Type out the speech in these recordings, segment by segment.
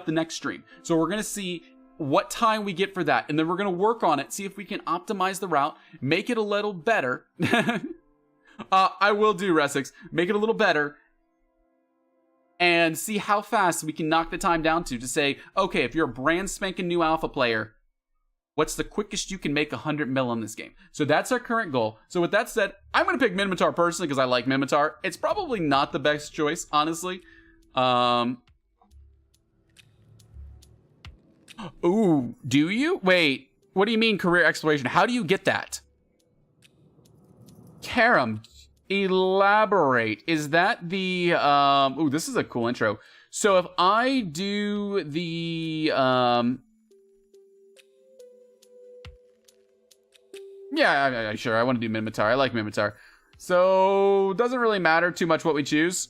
the next stream. So we're going to see what time we get for that. And then we're going to work on it, see if we can optimize the route, make it a little better. I will do, Resix. Make it a little better. And see how fast we can knock the time down to say, okay, if you're a brand spanking new alpha player, what's the quickest you can make 100 mil in this game? So that's our current goal. So with that said, I'm going to pick Minmatar personally because I like Minmatar. It's probably not the best choice, honestly. Ooh, do you? Wait, what do you mean career exploration? How do you get that? Karam, elaborate. Is that the, ooh, this is a cool intro. So if I do the, yeah, sure, I want to do Minmatar. I like Minmatar. So, doesn't really matter too much what we choose.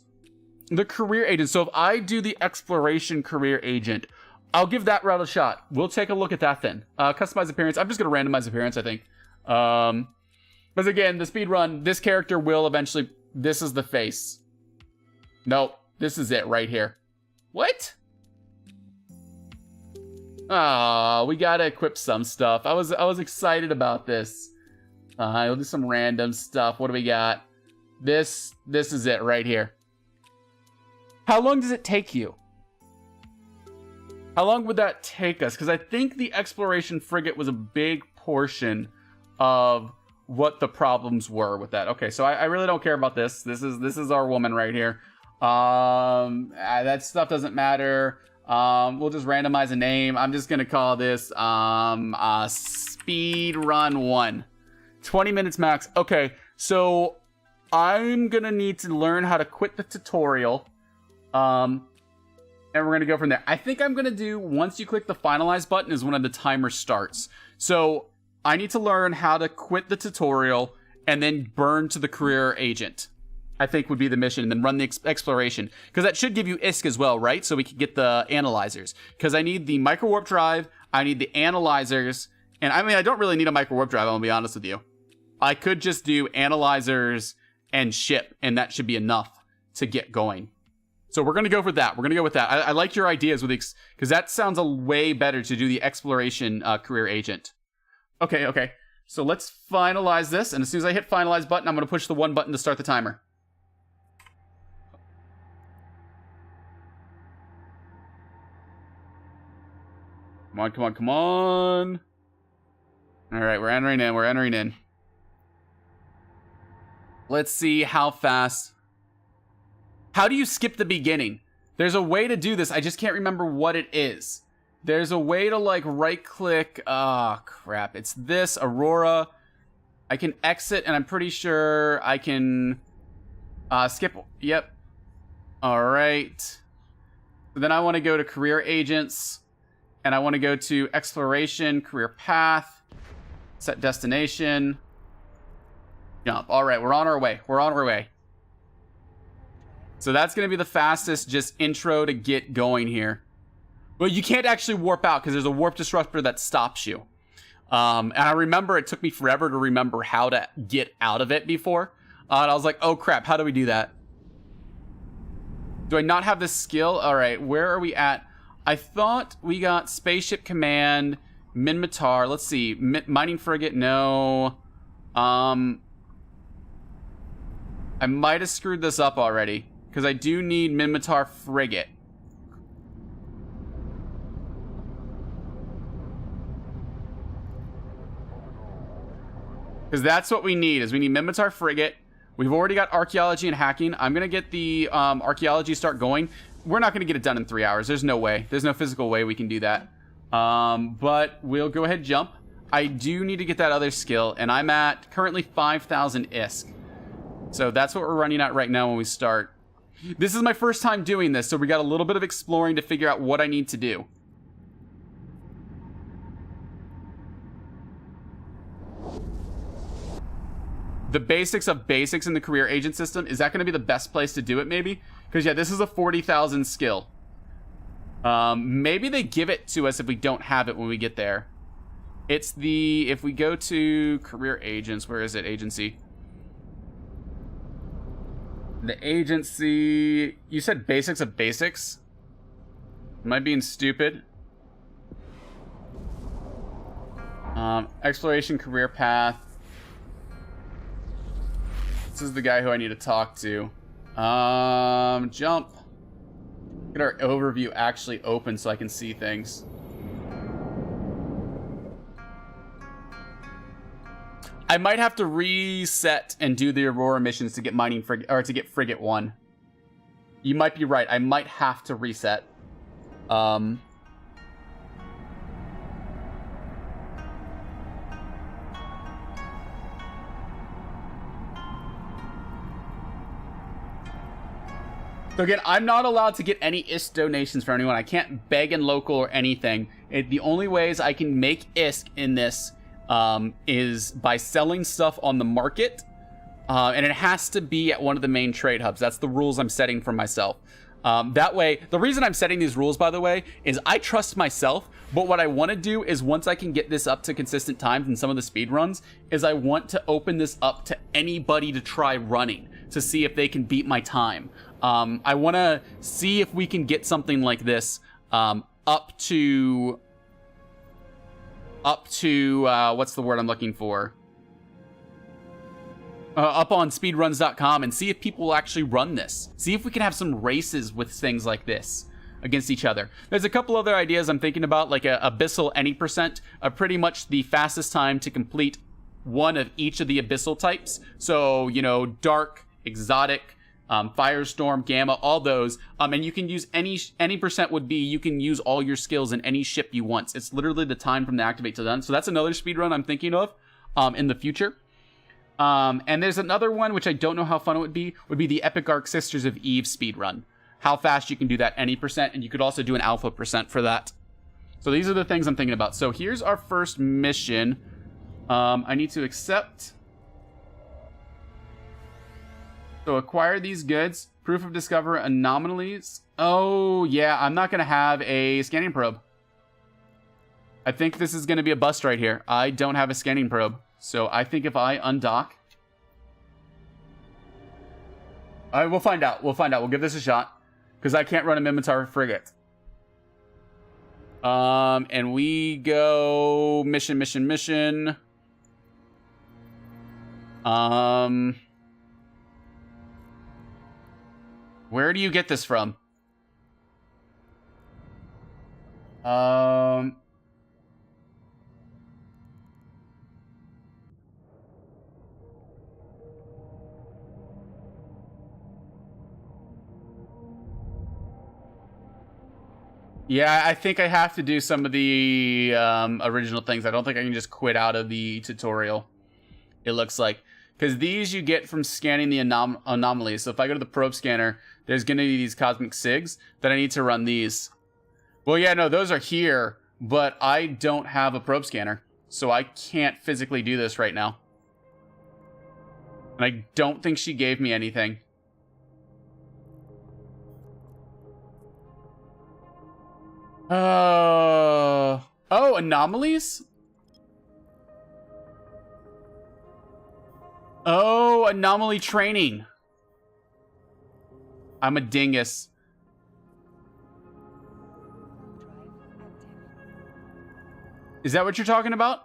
The career agent. So if I do the exploration career agent, I'll give that route a shot. We'll take a look at that then. Customize appearance. I'm just going to randomize appearance, I think. Because again, the speedrun, this character will eventually... This is the face. Nope. This is it right here. What? Ah, we got to equip some stuff. I was excited about this. I'll do some random stuff. What do we got? This is it right here. How long does it take you? How long would that take us? Because I think the exploration frigate was a big portion of what the problems were with that. Okay, so I really don't care about this. This is our woman right here. That stuff doesn't matter. We'll just randomize a name. I'm just gonna call this Speedrun 1. 20 minutes max. Okay, so I'm gonna need to learn how to quit the tutorial. And we're gonna go from there. I think I'm gonna do, once you click the finalize button is when the timer starts. So I need to learn how to quit the tutorial and then burn to the career agent, I think would be the mission, and then run the exploration. Because that should give you ISK as well, right? So we can get the analyzers. Because I need the micro warp drive, I need the analyzers, and I mean, I don't really need a micro warp drive, I'm gonna be honest with you. I could just do analyzers and ship, and that should be enough to get going. So we're gonna go for that. We're gonna go with that. I like your ideas with because that sounds a way better to do the exploration career agent. Okay. So let's finalize this, and as soon as I hit finalize button, I'm gonna push the 1 button to start the timer. Come on. All right, we're entering in. Let's see how fast. How do you skip the beginning? There's a way to do this. I just can't remember what it is. There's a way to like right click. Oh, crap. It's this Aurora. I can exit, and I'm pretty sure I can skip. Yep. All right. So then I want to go to career agents. And I want to go to exploration, career path, set destination, jump. All right, we're on our way. So that's going to be the fastest just intro to get going here. But you can't actually warp out because there's a warp disruptor that stops you. And I remember it took me forever to remember how to get out of it before. And I was like, oh crap, how do we do that? Do I not have this skill? All right, where are we at? I thought we got Spaceship Command, Minmatar. Let's see. Mining Frigate, no. I might have screwed this up already. Because I do need Minmatar Frigate. Because that's what we need, is we need Minmatar Frigate. We've already got Archaeology and Hacking. I'm going to get the Archaeology start going. We're not going to get it done in 3 hours. There's no way. There's no physical way we can do that. But we'll go ahead and jump. I do need to get that other skill, and I'm at currently 5,000 ISK. So that's what we're running at right now when we start. This is my first time doing this, so we got a little bit of exploring to figure out what I need to do. The basics of basics in the career agent system, is that going to be the best place to do it, maybe? Because, yeah, this is a 40,000 skill. Maybe they give it to us if we don't have it when we get there. It's the... If we go to career agents, where is it? Agency. The agency... You said basics of basics? Am I being stupid? Exploration career path. This is the guy who I need to talk to. Jump. Get our overview actually open so I can see things. I might have to reset and do the Aurora missions to get mining or to get Frigate 1. You might be right. I might have to reset. So again, I'm not allowed to get any ISK donations from anyone. I can't beg in local or anything. The only ways I can make ISK in this is by selling stuff on the market. And it has to be at one of the main trade hubs. That's the rules I'm setting for myself. That way, the reason I'm setting these rules, by the way, is I trust myself. But what I want to do is once I can get this up to consistent times in some of the speed runs, is I want to open this up to anybody to try running to see if they can beat my time. I want to see if we can get something like this up to what's the word I'm looking for? Up on speedruns.com and see if people will actually run this. See if we can have some races with things like this against each other. There's a couple other ideas I'm thinking about, like a Abyssal any percent, pretty much the fastest time to complete one of each of the Abyssal types. So, you know, Dark, Exotic, Firestorm, Gamma, all those. And you can use any percent would be you can use all your skills in any ship you want. It's literally the time from the activate to done. So that's another speedrun I'm thinking of in the future. And there's another one, which I don't know how fun it would be the Epic Arc Sisters of Eve speedrun. How fast you can do that any percent, and you could also do an alpha percent for that. So these are the things I'm thinking about. So here's our first mission. I need to accept. So acquire these goods. Proof of discover anomalies. Oh, yeah, I'm not going to have a scanning probe. I think this is going to be a bust right here. I don't have a scanning probe. So I think if I undock... Alright, we'll find out. We'll find out. We'll give this a shot. Because I can't run a Minotaur frigate. And we go... Mission. Where do you get this from? Yeah, I think I have to do some of the original things. I don't think I can just quit out of the tutorial, it looks like. Because these you get from scanning the anomalies. So if I go to the probe scanner, there's going to be these cosmic SIGs that I need to run these. Well, yeah, no, those are here, but I don't have a probe scanner. So I can't physically do this right now. And I don't think she gave me anything. Oh, anomalies? Oh, anomaly training. I'm a dingus. Is that what you're talking about?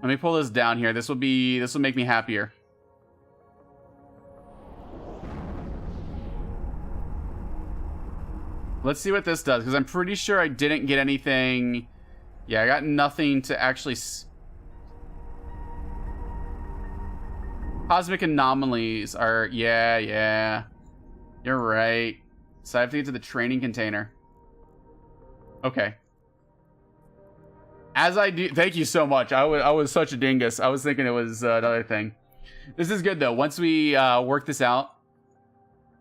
Let me pull this down here. This will make me happier. Let's see what this does, because I'm pretty sure I didn't get anything. Yeah, I got nothing to actually... Cosmic anomalies are... Yeah. You're right. So I have to get to the training container. Okay. As I do... Thank you so much. I was such a dingus. I was thinking it was another thing. This is good, though. Once we work this out,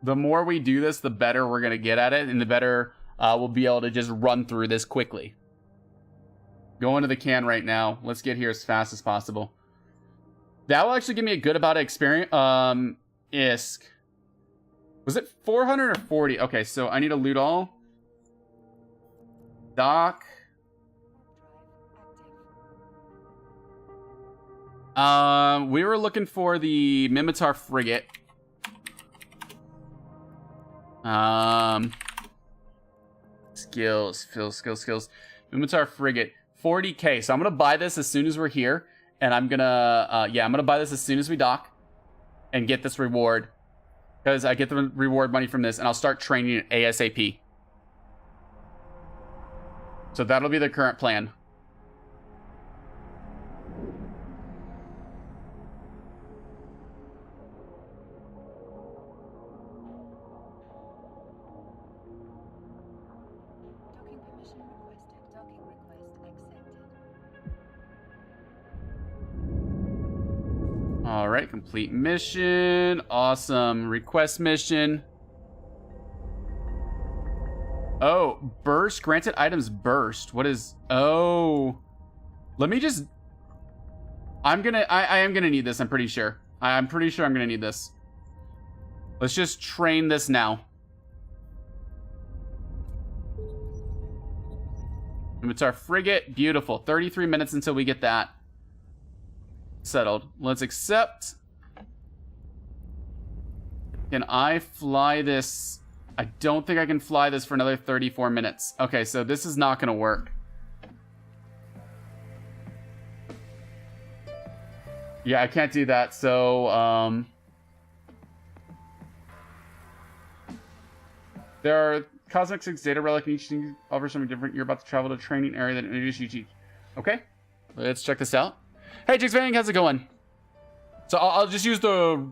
the more we do this, the better we're going to get at it, and the better we'll be able to just run through this quickly. Going to the can right now. Let's get here as fast as possible. That will actually give me a good amount of experience. ISK. Was it 400 or 40? Okay, so I need to loot all. Dock. We were looking for the Mimitar frigate. Skills. Mimitar frigate. 40k. So I'm gonna buy this as soon as we're here. And I'm gonna, I'm gonna buy this as soon as we dock. And get this reward. Because I get the reward money from this. And I'll start training it ASAP. So that'll be the current plan. All right, complete mission. Awesome. Request mission. Oh, burst. Granted items burst. What is... Oh. Let me just... I am gonna need this, I'm pretty sure. I'm pretty sure I'm gonna need this. Let's just train this now. It's our frigate. Beautiful. 33 minutes until we get that settled. Let's accept. Can I fly this? I don't think I can fly this for another 34 minutes. Okay, so this is not going to work. Yeah, I can't do that. So, there are Cosmic 6 data relic, and each thing offers something different. You're about to travel to a training area that introduces you to... Okay, let's check this out. Hey, Jigsbang, how's it going? So I'll just use the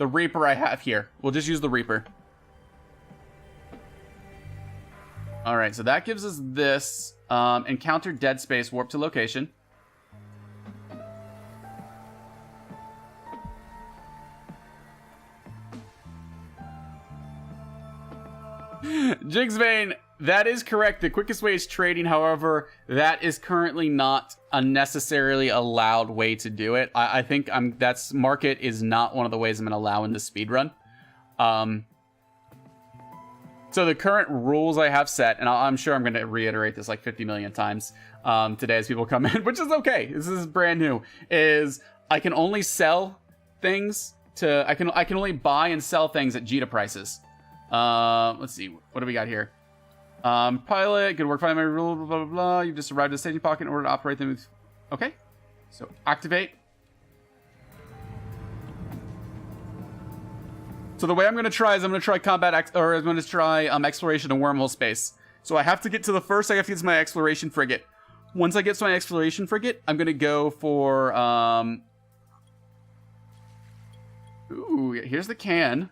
Reaper I have here. We'll just use the Reaper. All right, so that gives us this. Encounter dead space, warp to location. Jigsbane, that is correct. The quickest way is trading. However, that is currently not a necessarily allowed way to do it. I think that's market is not one of the ways I'm going to allow in the speedrun. So the current rules I have set, and I'm sure I'm going to reiterate this like 50 million times today as people come in, which is okay. This is brand new. Is I can only sell things to I can only buy and sell things at Jita prices. Let's see. What do we got here? Pilot, good work finding my rule, blah, blah, blah. You've just arrived at the staging pocket in order to operate them. Okay. So, activate. So, the way I'm going to try is I'm going to try I'm going to try exploration in wormhole space. So, I have to get to I have to get to my exploration frigate. Once I get to my exploration frigate, I'm going to go for, ooh, here's the can.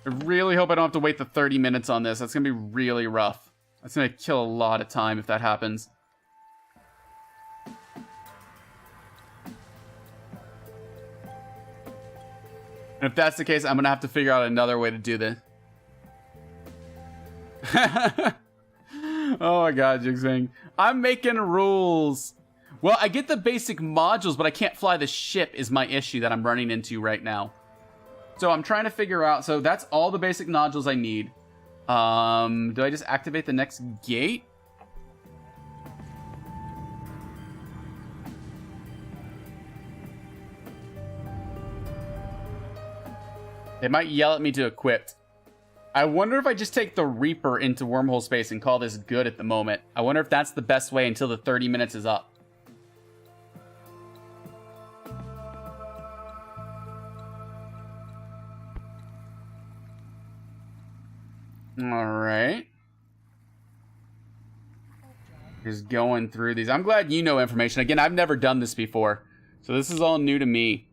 I really hope I don't have to wait the 30 minutes on this. That's going to be really rough. That's going to kill a lot of time if that happens. And if that's the case, I'm going to have to figure out another way to do this. Oh my god, Jigsbang. I'm making rules. Well, I get the basic modules, but I can't fly the ship is my issue that I'm running into right now. So I'm trying to figure out, so that's all the basic nodules I need. Do I just activate the next gate? They might yell at me to equip. I wonder if I just take the Reaper into wormhole space and call this good at the moment. I wonder if that's the best way until the 30 minutes is up. Alright. Just going through these. I'm glad you know information. Again, I've never done this before. So this is all new to me.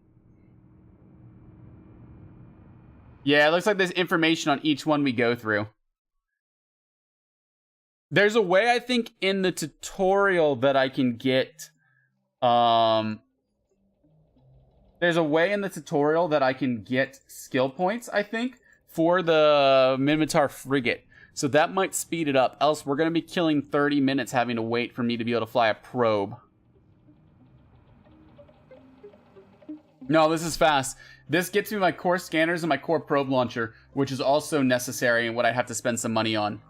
Yeah, it looks like there's information on each one we go through. There's a way, I think, in the tutorial that I can get... There's a way in the tutorial that I can get skill points, I think, for the Minotaur frigate. So that might speed it up. Else we're going to be killing 30 minutes having to wait for me to be able to fly a probe. No, this is fast. This gets me my core scanners and my core probe launcher, which is also necessary and what I have to spend some money on.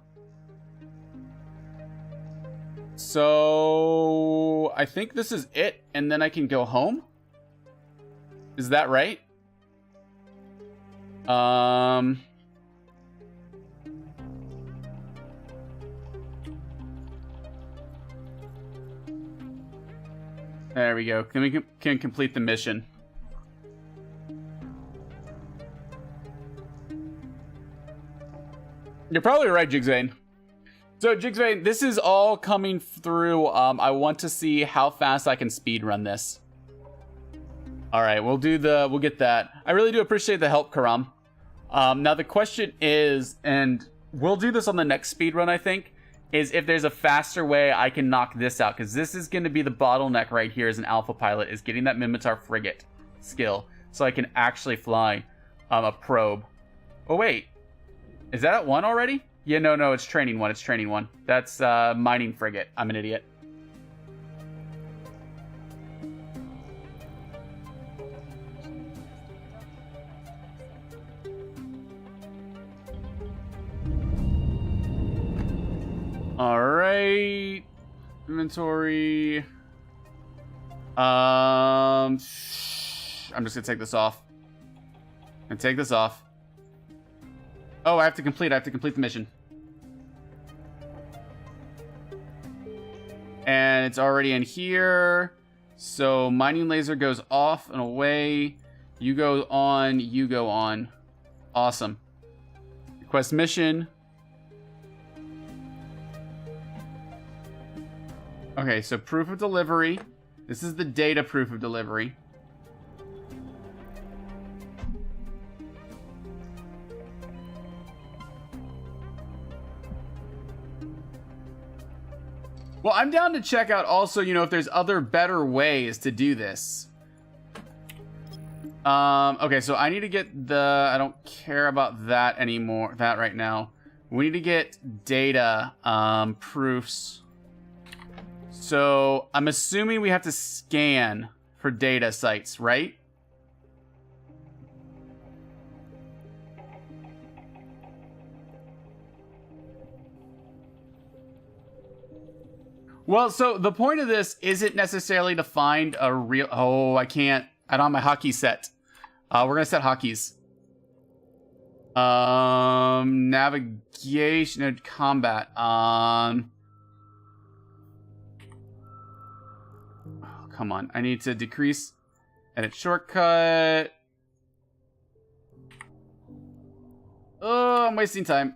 So I think this is it, and then I can go home. Is that right? There we go. Can complete the mission. You're probably right, Jigsvane. So, Jigsvane, this is all coming through. I want to see how fast I can speedrun this. All right, we'll get that. I really do appreciate the help, Karam. Now the question is, and we'll do this on the next speedrun, I think, is if there's a faster way I can knock this out, because this is going to be the bottleneck right here as an alpha pilot, is getting that Minotaur frigate skill, so I can actually fly a probe. Oh, wait. Is that at 1 already? Yeah, no, it's training 1. It's training 1. That's mining frigate. I'm an idiot. All right. Inventory. I'm just gonna take this off. And take this off. Oh, I have to complete the mission. And it's already in here. So mining laser goes off and away. You go on, you go on. Awesome. Request mission. Okay, so proof of delivery. This is the data proof of delivery. Well, I'm down to check out also, if there's other better ways to do this. Okay, so I need to get I don't care about that anymore, that right now. We need to get data, proofs. So I'm assuming we have to scan for data sites, right? Well, so the point of this isn't necessarily to find a real... Oh, I can't. I don't have my hotkey set. We're going to set hotkeys. Navigation, combat. Oh, come on. I need to decrease. Edit shortcut. Oh, I'm wasting time.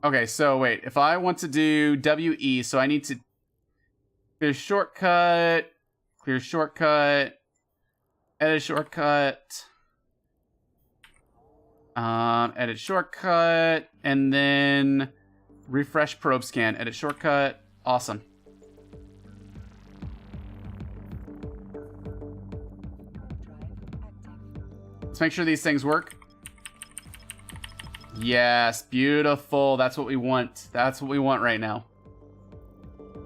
Okay, so wait, if I want to do WE, so I need to clear shortcut, edit shortcut, edit shortcut, and then refresh probe scan, edit shortcut. Awesome. Let's make sure these things work. Yes, beautiful. That's what we want. That's what we want right now.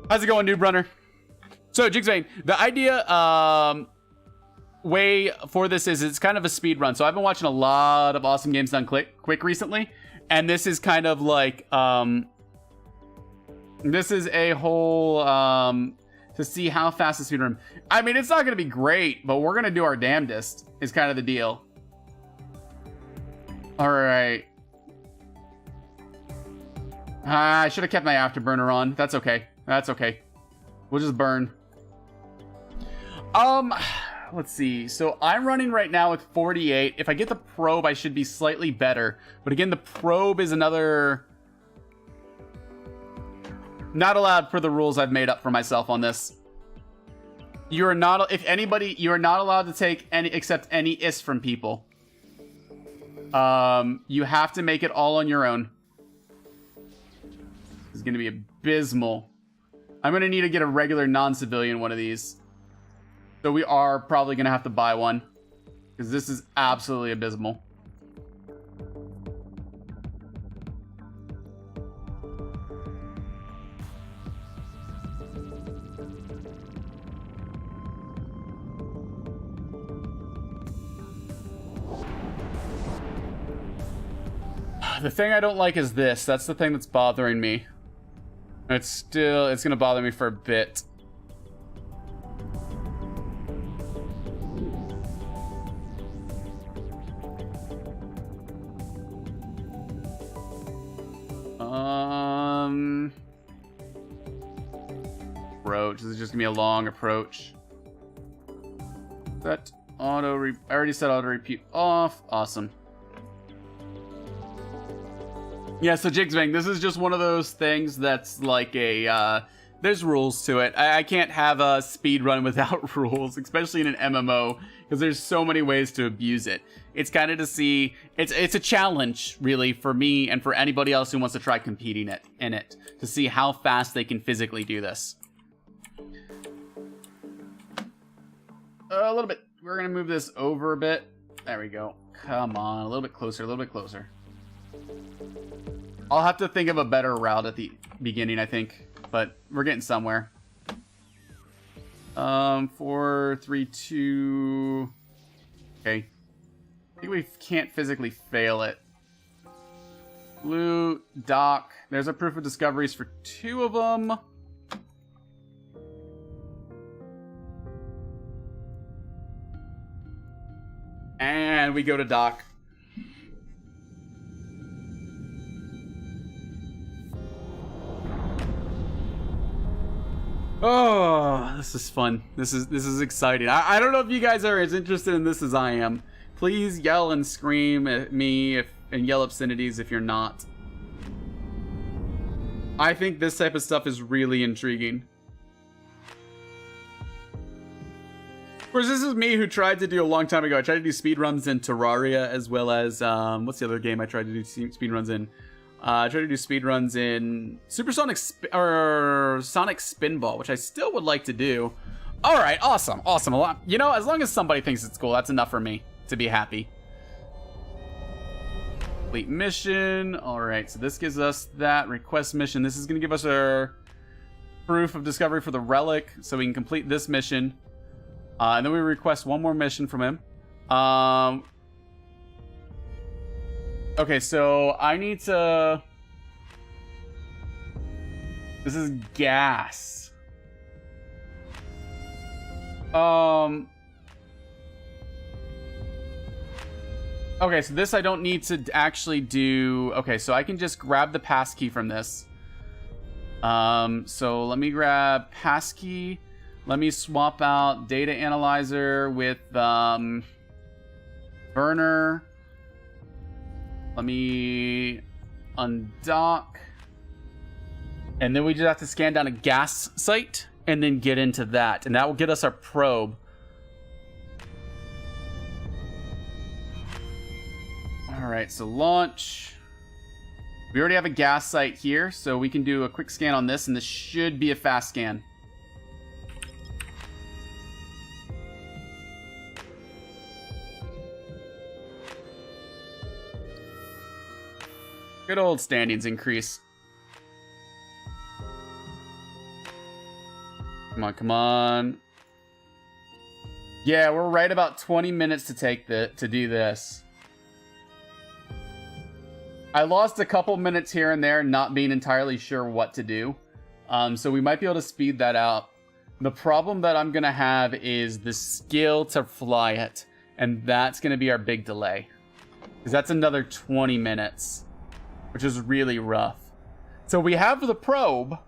How's it going, Noob Runner? So, Jigsvane, the idea way for this is it's kind of a speed run. So I've been watching a lot of awesome games done quick recently, and this is kind of like this is a whole to see how fast the speed run. I mean, it's not going to be great, but we're going to do our damnedest. Is kind of the deal. All right. I should have kept my afterburner on. That's okay. That's okay. We'll just burn. Let's see. So I'm running right now with 48. If I get the probe, I should be slightly better. But again, the probe is another... Not allowed for the rules I've made up for myself on this. You are not... If anybody... You are not allowed to take any... Accept any is from people. You have to make it all on your own. This is going to be abysmal. I'm going to need to get a regular non-civilian one of these. So we are probably going to have to buy one. Because this is absolutely abysmal. The thing I don't like is this. That's the thing that's bothering me. It's gonna bother me for a bit. Approach. This is just gonna be a long approach. Set auto. I already set auto repeat off. Awesome. Yeah, so Jigsbang, this is just one of those things that's like a, there's rules to it. I can't have a speed run without rules, especially in an MMO, because there's so many ways to abuse it. It's kind of to see, it's a challenge, really, for me and for anybody else who wants to try competing in it, to see how fast they can physically do this. A little bit. We're going to move this over a bit. There we go. Come on, a little bit closer, a little bit closer. I'll have to think of a better route at the beginning, I think. But we're getting somewhere. 4, 3, 2... Okay. I think we can't physically fail it. Loot, dock. There's a proof of discoveries for 2 of them. And we go to dock. Oh, this is fun. This is exciting. I don't know if you guys are as interested in this as I am. Please yell and scream at me and yell obscenities if you're not. I think this type of stuff is really intriguing. Of course, this is me who tried to do a long time ago. I tried to do speedruns in Terraria as well as, what's the other game I tried to do speedruns in? I tried to do speedruns in Sonic Spinball, which I still would like to do. All right, awesome, awesome. You know, as long as somebody thinks it's cool, that's enough for me to be happy. Complete mission. All right, so this gives us that request mission. This is going to give us our proof of discovery for the relic, so we can complete this mission. And then we request one more mission from him. Okay, so I need to... This is gas. Okay, so this I don't need to actually do... Okay, so I can just grab the passkey from this. So let me grab passkey. Let me swap out data analyzer with burner. Let me undock. And then we just have to scan down a gas site and then get into that. And that will get us our probe. Alright, so launch. We already have a gas site here, so we can do a quick scan on this, and this should be a fast scan. Good old standings increase. Come on, come on. Yeah, we're right about 20 minutes to do this. I lost a couple minutes here and there not being entirely sure what to do. So we might be able to speed that out. The problem that I'm going to have is the skill to fly it. And that's going to be our big delay. Because that's another 20 minutes. Which is really rough. So we have the probe.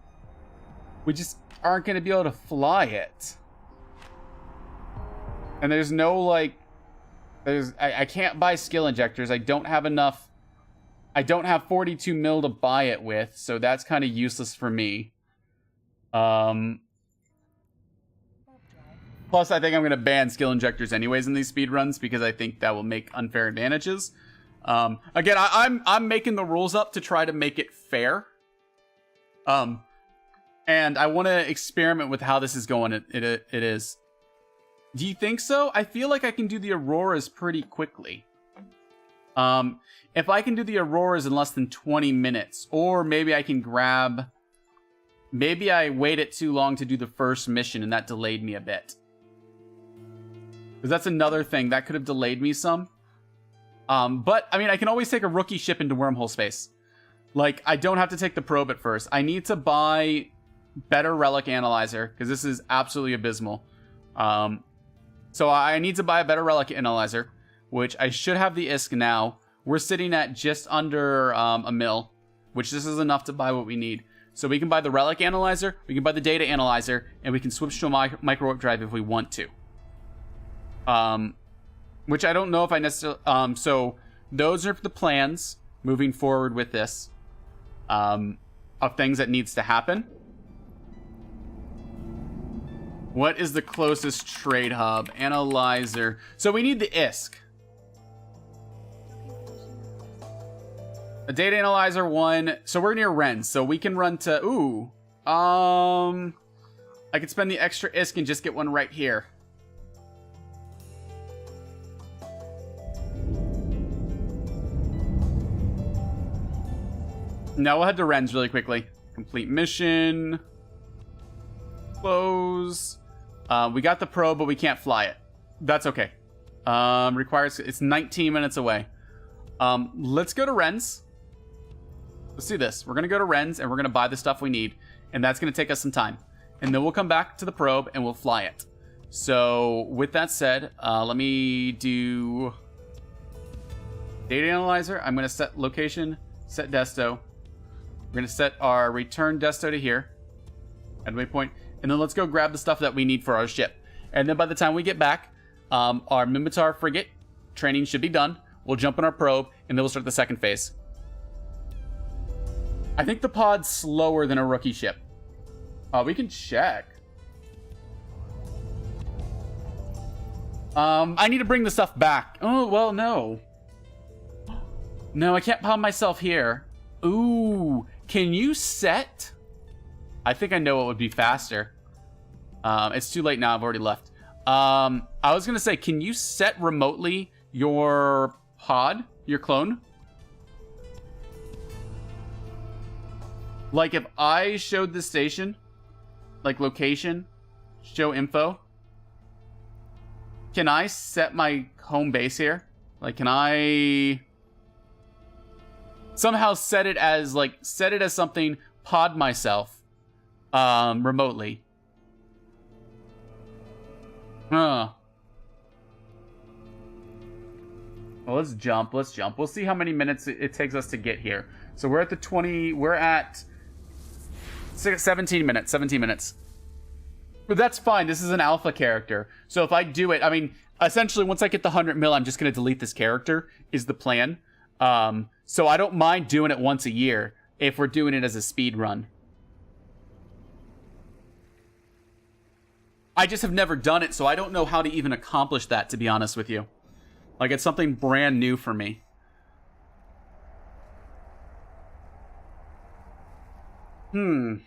We just aren't going to be able to fly it. And there's no, like... I can't buy skill injectors. I don't have enough... I don't have 42 mil to buy it with. So that's kind of useless for me. Plus, I think I'm going to ban skill injectors anyways in these speedruns. Because I think that will make unfair advantages. Again, I'm making the rules up to try to make it fair. And I want to experiment with how this is going. It is. Do you think so? I feel like I can do the Auroras pretty quickly. If I can do the Auroras in less than 20 minutes, or maybe I can grab... Maybe I waited too long to do the first mission and that delayed me a bit. Because that's another thing. That could have delayed me some. But, I mean, I can always take a rookie ship into wormhole space. Like, I don't have to take the probe at first. I need to buy better relic analyzer, because this is absolutely abysmal. So I need to buy a better relic analyzer, which I should have the ISK now. We're sitting at just under a mil, which this is enough to buy what we need. So we can buy the relic analyzer, we can buy the data analyzer, and we can switch to a micro warp drive if we want to. Which I don't know if I necessarily... so those are the plans moving forward with this. Of things that needs to happen. What is the closest trade hub? Analyzer. So we need the ISK. A data analyzer 1. So we're near Rennes. So we can run to... Ooh. I could spend the extra ISK and just get one right here. Now we'll head to Rennes really quickly. Complete mission. Close. We got the probe, but we can't fly it. That's okay. Requires... It's 19 minutes away. Let's go to Rennes. Let's do this. We're going to go to Rennes, and we're going to buy the stuff we need. And that's going to take us some time. And then we'll come back to the probe, and we'll fly it. So, with that said, let me do... Data analyzer. I'm going to set location, set desto. We're going to set our return desto to here. At waypoint. And then let's go grab the stuff that we need for our ship. And then by the time we get back, our Minmatar frigate training should be done. We'll jump in our probe, and then we'll start the second phase. I think the pod's slower than a rookie ship. We can check. I need to bring the stuff back. Oh, well, no. No, I can't pod myself here. Ooh, can you set... I think I know what would be faster. It's too late now. I've already left. I was going to say, can you set remotely your pod, your clone? Like, if I showed the station, like location, show info, can I set my home base here? Like, can I somehow set it as, like, set it as something, pod myself, remotely? Huh. Well, let's jump. Let's jump. We'll see how many minutes it takes us to get here. So we're at the 20... We're at 17 minutes. 17 minutes. But that's fine. This is an alpha character. So if I do it... I mean, essentially, once I get the 100 mil, I'm just going to delete this character, is the plan. So I don't mind doing it once a year if we're doing it as a speed run. I just have never done it, so I don't know how to even accomplish that, to be honest with you. Like, it's something brand new for me. I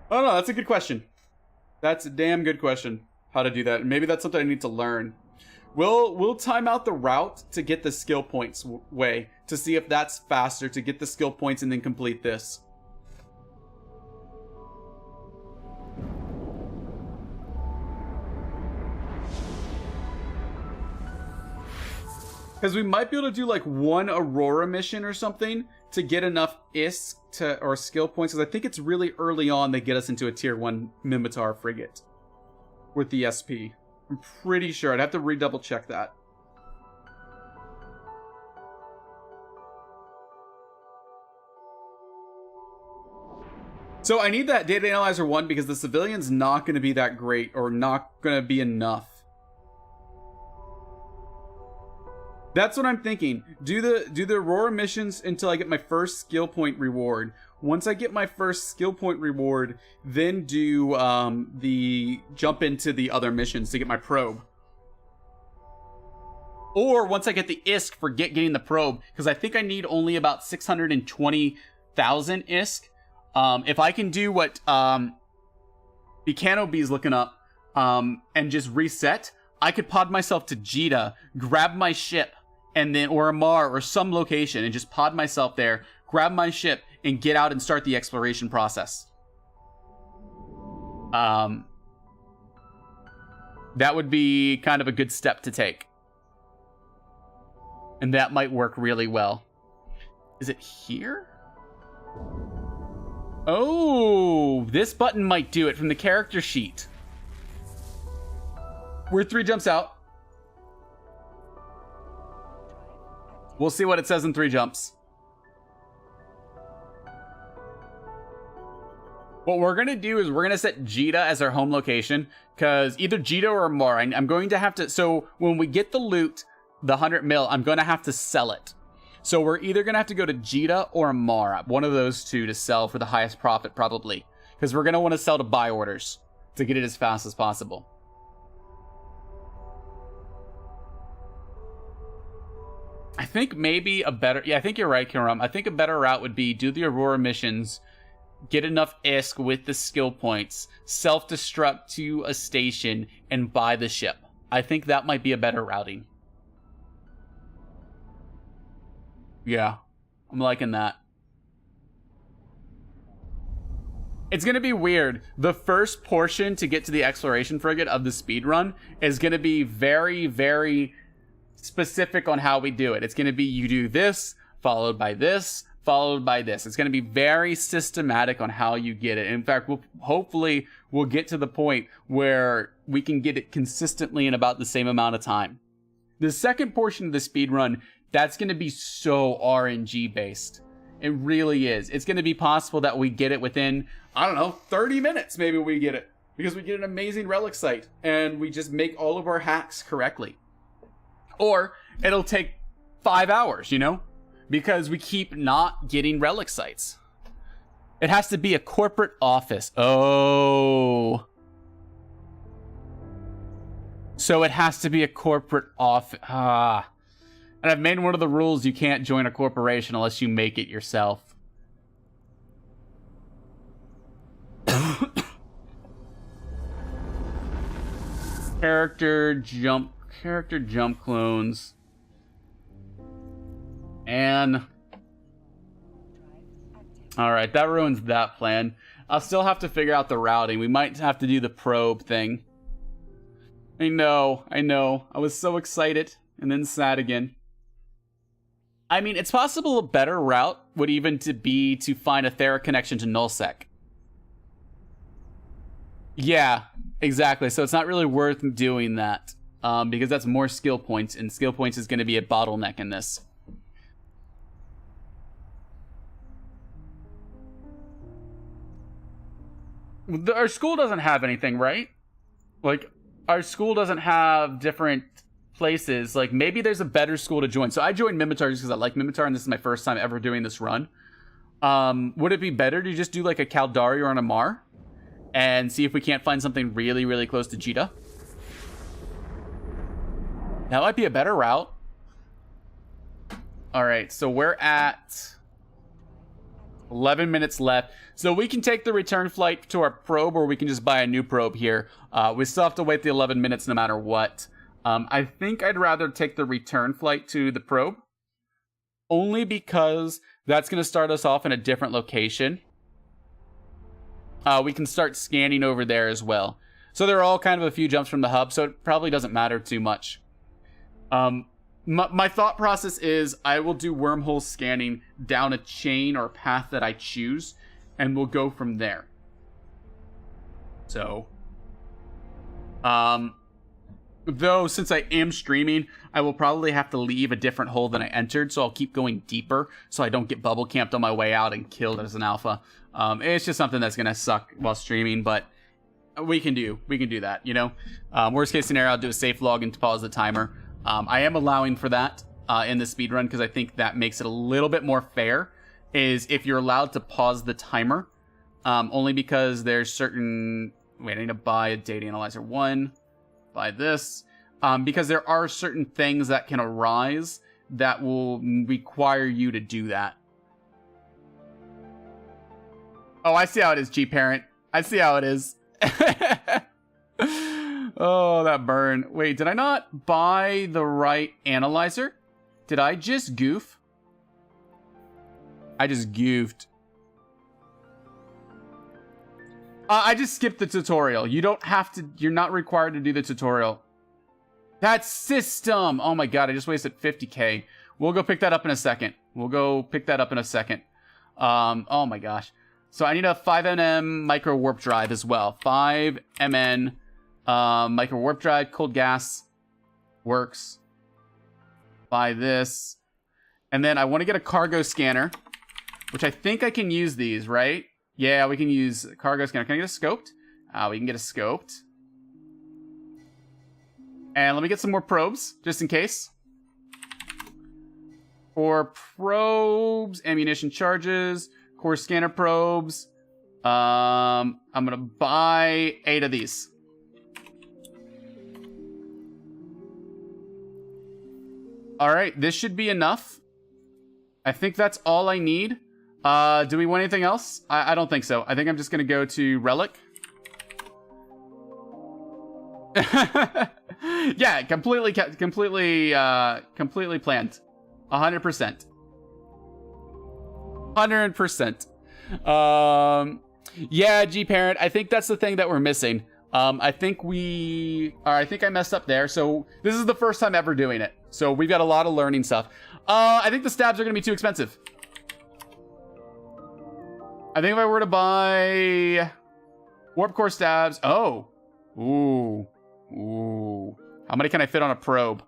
don't know, that's a good question. That's a damn good question, how to do that. Maybe that's something I need to learn. We'll time out the route to get the skill points way, to see if that's faster, to get the skill points and then complete this. Because we might be able to do like one Aurora mission or something to get enough ISK to, or skill points. Because I think it's really early on they get us into a tier 1 Minmatar frigate with the SP. I'm pretty sure. I'd have to redouble check that. So I need that data analyzer 1 because the civilian's not going to be that great or not going to be enough. That's what I'm thinking. Do the Aurora missions until I get my first skill point reward. Once I get my first skill point reward, then do the jump into the other missions to get my probe. Or once I get the ISK for getting the probe, because I think I need only about 620,000 ISK. If I can do what Bicano B's looking up and just reset, I could pod myself to Jita, grab my ship, and then, or Amar, or some location, and just pod myself there, grab my ship, and get out and start the exploration process. That would be kind of a good step to take. And that might work really well. Is it here? Oh, this button might do it from the character sheet. We're 3 jumps out. We'll see what it says in 3 jumps. What we're going to do is we're going to set Jita as our home location, because either Jita or Amara, I'm going to have to... So when we get the loot, the 100 mil, I'm going to have to sell it. So we're either going to have to go to Jita or Amara, one of those two, to sell for the highest profit, probably. Because we're going to want to sell to buy orders to get it as fast as possible. I think maybe a better... Yeah, I think you're right, Kiram. I think a better route would be do the Aurora missions, get enough ISK with the skill points, self-destruct to a station, and buy the ship. I think that might be a better routing. Yeah, I'm liking that. It's going to be weird. The first portion to get to the exploration frigate of the speedrun is going to be very, very specific on how we do it. It's going to be you do this, followed by this, followed by this. It's going to be very systematic on how you get it. In fact, hopefully we'll get to the point where we can get it consistently in about the same amount of time. The second portion of the speedrun, that's going to be so RNG based. It really is. It's going to be possible that we get it within, I don't know, 30 minutes maybe we get it. Because we get an amazing relic site and we just make all of our hacks correctly. Or it'll take 5 hours, you know? Because we keep not getting relic sites. It has to be a corporate office. Oh. So it has to be a corporate office. Ah. And I've made one of the rules, you can't join a corporation unless you make it yourself. Character jump clones. And alright, that ruins that plan. I'll still have to figure out the routing. We might have to do the probe thing. I know. I was so excited and then sad again. I mean, it's possible a better route would even be to find a Thera connection to Nullsec. Yeah, exactly. So it's not really worth doing that. Because that's more skill points, and skill points is going to be a bottleneck in this. Our school doesn't have anything, right? Like, our school doesn't have different places. Like, maybe there's a better school to join. So I joined Mimitar just because I like Mimitar, and this is my first time ever doing this run. Would it be better to just do like a Caldari or an Amar and see if we can't find something really, really close to Jita? That might be a better route. Alright, so we're at 11 minutes left. So we can take the return flight to our probe, or we can just buy a new probe here. We still have to wait the 11 minutes no matter what. I think I'd rather take the return flight to the probe. Only because that's going to start us off in a different location. We can start scanning over there as well. So they're all kind of a few jumps from the hub, so it probably doesn't matter too much. My thought process is I will do wormhole scanning down a chain or path that I choose, and we'll go from there. So, though, since I am streaming, I will probably have to leave a different hole than I entered, so I'll keep going deeper so I don't get bubble camped on my way out and killed as an alpha. It's just something that's going to suck while streaming, but we can do that, you know? Worst case scenario, I'll do a safe log and pause the timer. I am allowing for that in the speedrun because I think that makes it a little bit more fair, is if you're allowed to pause the timer, only because there's certain... Wait, I need to buy a data analyzer 1, buy this, because there are certain things that can arise that will require you to do that. Oh, I see how it is, G-Parent. I see how it is. Oh, that burn. Wait, did I not buy the right analyzer? Did I just goof? I just goofed. I just skipped the tutorial. You don't have to... You're not required to do the tutorial. That system! Oh my god, I just wasted 50k. We'll go pick that up in a second. Oh my gosh. So I need a 5nm micro warp drive as well. 5mn micro warp drive, cold gas works. Buy this. And then I want to get a cargo scanner, which I think I can use these, right? Yeah, we can use cargo scanner. Can I get a scoped? We can get a scoped. And let me get some more probes, just in case. For probes, ammunition charges, core scanner probes. I'm going to buy 8 of these. All right, this should be enough. I think that's all I need. Do we want anything else? I don't think so. I think I'm just going to go to Relic. Yeah, completely planned. 100%. 100%. Yeah, G-Parent, I think that's the thing that we're missing. I think I messed up there. So this is the first time ever doing it. So we've got a lot of learning stuff. I think the stabs are going to be too expensive. I think if I were to buy warp core stabs. Oh. Ooh. How many can I fit on a probe?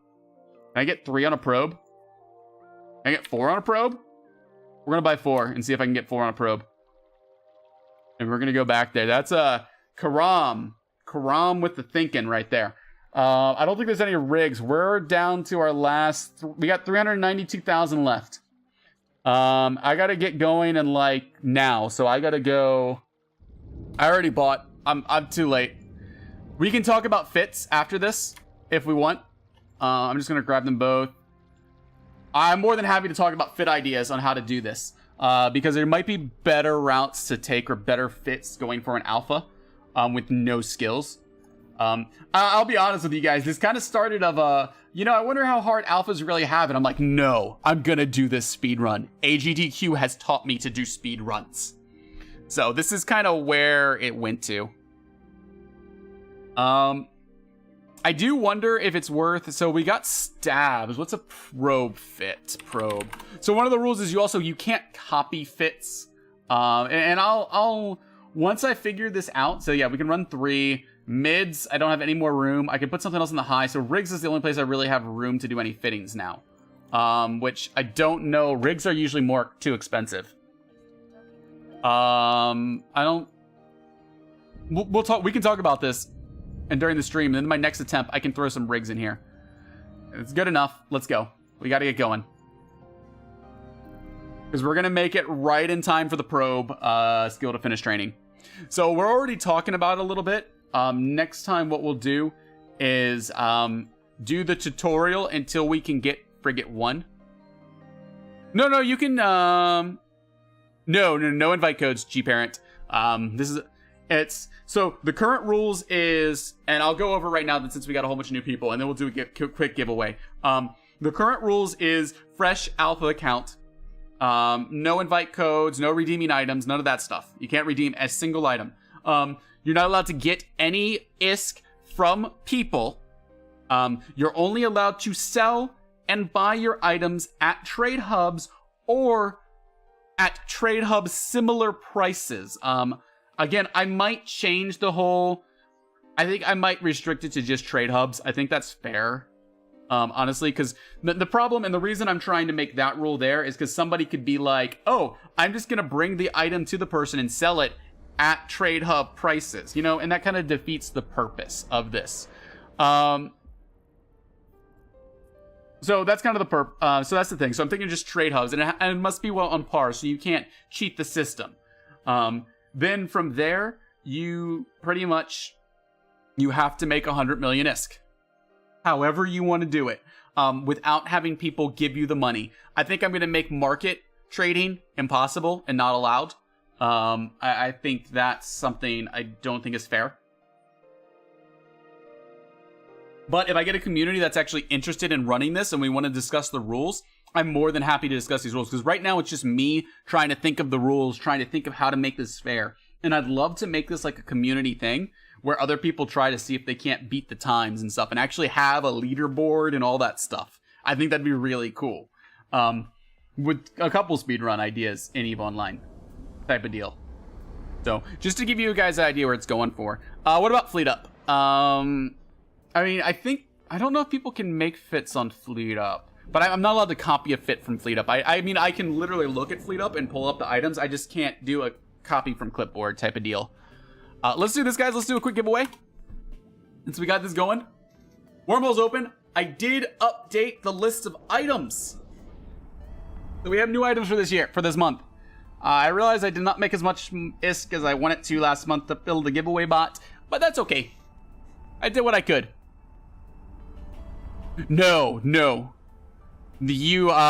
Can I get 3 on a probe? Can I get 4 on a probe? We're going to buy 4 and see if I can get 4 on a probe. And we're going to go back there. That's Karam. Karam with the thinking right there. I don't think there's any rigs. We're down to our last... We got 392,000 left. I got to get going and like now. So I got to go... I already bought. I'm too late. We can talk about fits after this if we want. I'm just going to grab them both. I'm more than happy to talk about fit ideas on how to do this. Because there might be better routes to take or better fits going for an alpha with no skills. I'll be honest with you guys. This kind of started of a, I wonder how hard alphas really have it. I'm like, no, I'm going to do this speed run. AGDQ has taught me to do speed runs. So this is kind of where it went to. I do wonder if it's worth... So we got stabs. What's a probe fit? Probe. So one of the rules is you can't copy fits. And I'll once I figure this out... So yeah, we can run 3. Mids, I don't have any more room. I can put something else in the high. So rigs is the only place I really have room to do any fittings now. Which I don't know. Rigs are usually too expensive. I don't... We'll talk. We can talk about this. And during the stream, and then my next attempt, I can throw some rigs in here. It's good enough. Let's go. We got to get going. Because we're going to make it right in time for the probe skill to finish training. So we're already talking about it a little bit. Next time what we'll do is do the tutorial until we can get frigate 1. No, you can... No invite codes, G-Parent. So the current rules is, and I'll go over right now that since we got a whole bunch of new people, and then we'll do a quick giveaway. The current rules is fresh alpha account, no invite codes, no redeeming items, none of that stuff. You can't redeem a single item. You're not allowed to get any ISK from people. You're only allowed to sell and buy your items at trade hubs or at trade hubs similar prices. Again, I might change the whole... I think I might restrict it to just trade hubs. I think that's fair, honestly, because the problem and the reason I'm trying to make that rule there is because somebody could be like, oh, I'm just going to bring the item to the person and sell it at trade hub prices, and that kind of defeats the purpose of this. So that's kind of the so that's the thing. So I'm thinking just trade hubs, and it must be well on par, so you can't cheat the system. Then from there, you pretty much, you have to make 100 million ISK. However you want to do it, without having people give you the money. I think I'm going to make market trading impossible and not allowed. I think that's something I don't think is fair. But if I get a community that's actually interested in running this and we want to discuss the rules, I'm more than happy to discuss these rules, because right now it's just me trying to think of the rules, trying to think of how to make this fair. And I'd love to make this like a community thing where other people try to see if they can't beat the times and stuff and actually have a leaderboard and all that stuff. I think that'd be really cool. with a couple speedrun ideas in EVE Online type of deal. So just to give you guys an idea where it's going for. What about Fleet Up? I mean, I don't know if people can make fits on Fleet Up, but I'm not allowed to copy a fit from Fleet Up. I mean, I can literally look at Fleet Up and pull up the items. I just can't do a copy from clipboard type of deal. Let's do this, guys. Let's do a quick giveaway. Since we got this going. Wormhole's open. I did update the list of items. So we have new items for this year, for this month. I realized I did not make as much ISK as I wanted to last month to build the giveaway bot, but that's okay. I did what I could. No. It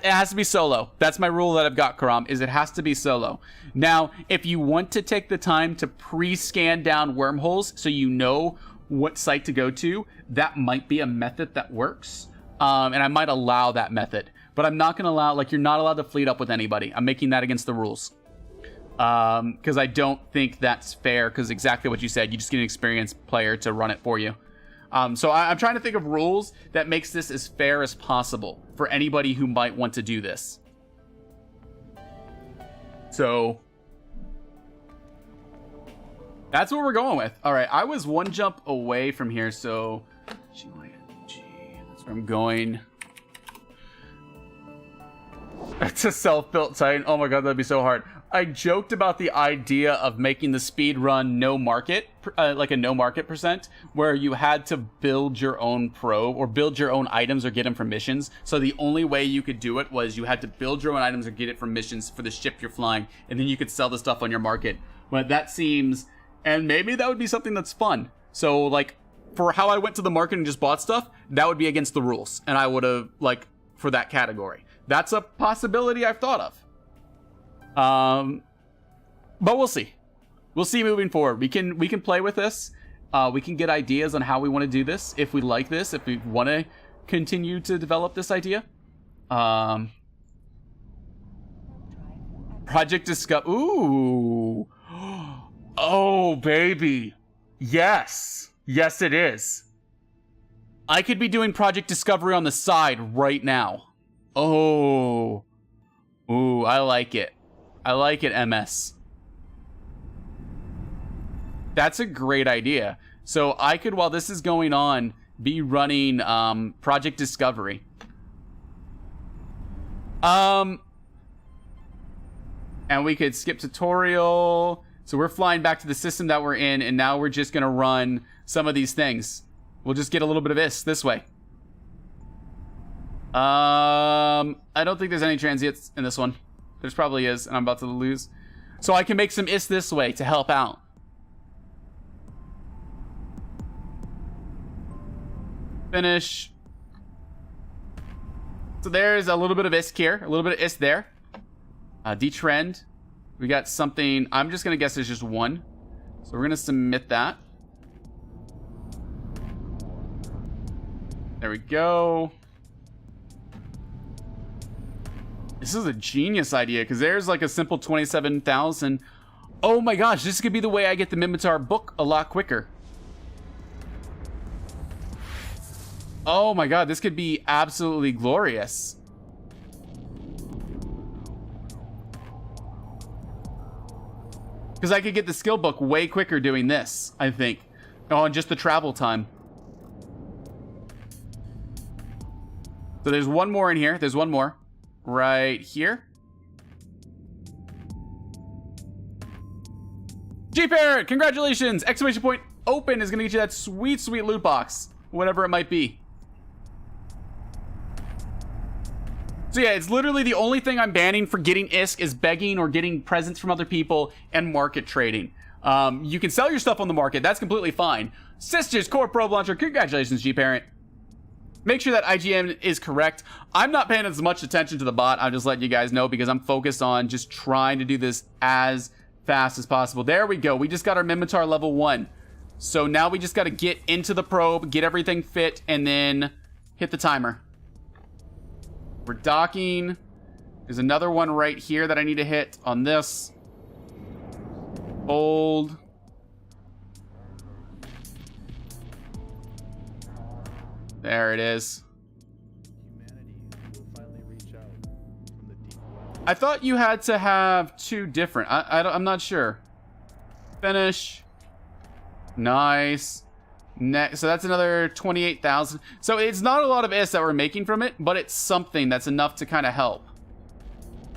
has to be solo. That's my rule that I've got, Karam, is it has to be solo. Now, if you want to take the time to pre-scan down wormholes so you know what site to go to, that might be a method that works. And I might allow that method. But I'm not going to allow, like, you're not allowed to fleet up with anybody. I'm making that against the rules. Because I don't think that's fair, because exactly what you said, you just get an experienced player to run it for you. So I'm trying to think of rules that makes this as fair as possible for anybody who might want to do this. So that's what we're going with. All right, I was one jump away from here, so that's where I'm going. It's a self-built Titan. Oh my god, that'd be so hard. I joked about the idea of making the speed run no market, like a no market percent, where you had to build your own probe or build your own items or get them from missions. So the only way you could do it was you had to build your own items or get it from missions for the ship you're flying, and then you could sell the stuff on your market. But that seems, and maybe that would be something that's fun. So like for how I went to the market and just bought stuff, that would be against the rules, and I would have like for that category. That's a possibility I've thought of. But we'll see. We'll see moving forward. We can play with this. We can get ideas on how we want to do this. If we like this, if we want to continue to develop this idea. Project Discover. Ooh. Oh, baby. Yes. Yes, it is. I could be doing Project Discovery on the side right now. Oh. Ooh, I like it. I like it, MS. That's a great idea. So I could, while this is going on, be running Project Discovery. And we could skip tutorial. So we're flying back to the system that we're in, and now we're just going to run some of these things. We'll just get a little bit of this way. I don't think there's any transients in this one. There's probably is, and I'm about to lose. So I can make some this way to help out. Finish. So there's a little bit of here, a little bit of there. Detrend. We got something, I'm just going to guess there's just one. So we're going to submit that. There we go. This is a genius idea, because there's like a simple 27,000. Oh my gosh, this could be the way I get the Mimitar book a lot quicker. Oh my god, this could be absolutely glorious. Because I could get the skill book way quicker doing this, I think. Oh, and just the travel time. So there's one more in here. There's one more. Right here. G-Parrot, congratulations! Exclamation point open is gonna get you that sweet, sweet loot box. Whatever it might be. So yeah, it's literally the only thing I'm banning for getting ISK is begging or getting presents from other people and market trading. You can sell your stuff on the market. That's completely fine. Sisters Core Probe Launcher, congratulations, G-Parent. Make sure that IGN is correct. I'm not paying as much attention to the bot. I'm just letting you guys know because I'm focused on just trying to do this as fast as possible. There we go. We just got our Mimitar level 1. So now we just got to get into the probe, get everything fit, and then hit the timer. We're docking. There's another one right here that I need to hit on this. Hold. There it is. Humanity will finally reach I thought you had to have 2 different. I'm not sure. Finish. Nice. Next, so that's another 28,000. So it's not a lot of IS that we're making from it, but it's something that's enough to kind of help.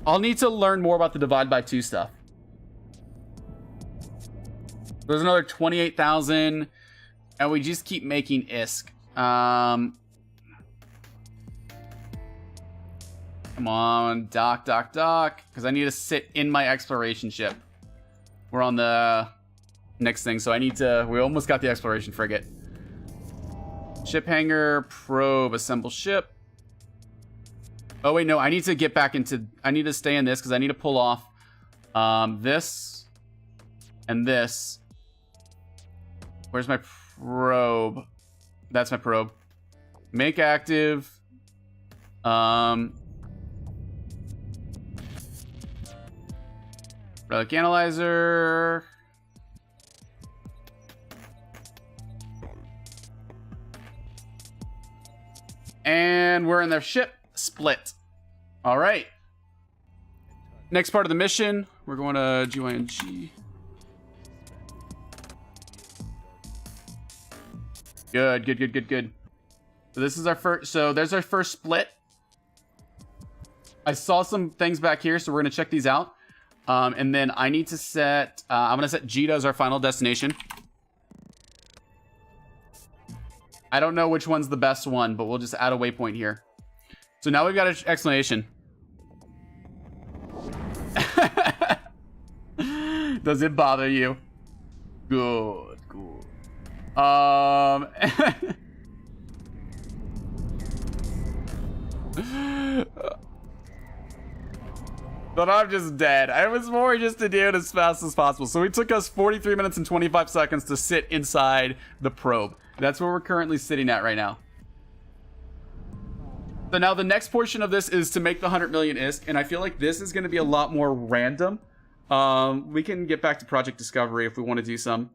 I'll need to learn more about the divide by 2 stuff. There's another 28,000, and we just keep making ISK. Come on, dock, because I need to sit in my exploration ship. We're on the next thing, so I need to... We almost got the exploration frigate. Ship hangar, probe, assemble ship. Oh, wait, no, I need to get back into... I need to stay in this, because I need to pull off this and this. Where's my probe? That's my probe. Make active. Relic analyzer. And we're in their ship. Split. All right. Next part of the mission. We're going to GYNG. Good. So this is our first. So there's our first split. I saw some things back here, so we're going to check these out. And then I need to set... I'm going to set Jita as our final destination. I don't know which one's the best one, but we'll just add a waypoint here. So now we've got an explanation. Does it bother you? Good. But I'm just dead. I was more just to do it as fast as possible. So it took us 43 minutes and 25 seconds to sit inside the probe. That's where we're currently sitting at right now. So now the next portion of this is to make the 100 million ISK, and I feel like this is going to be a lot more random. We can get back to Project Discovery if we want to do some.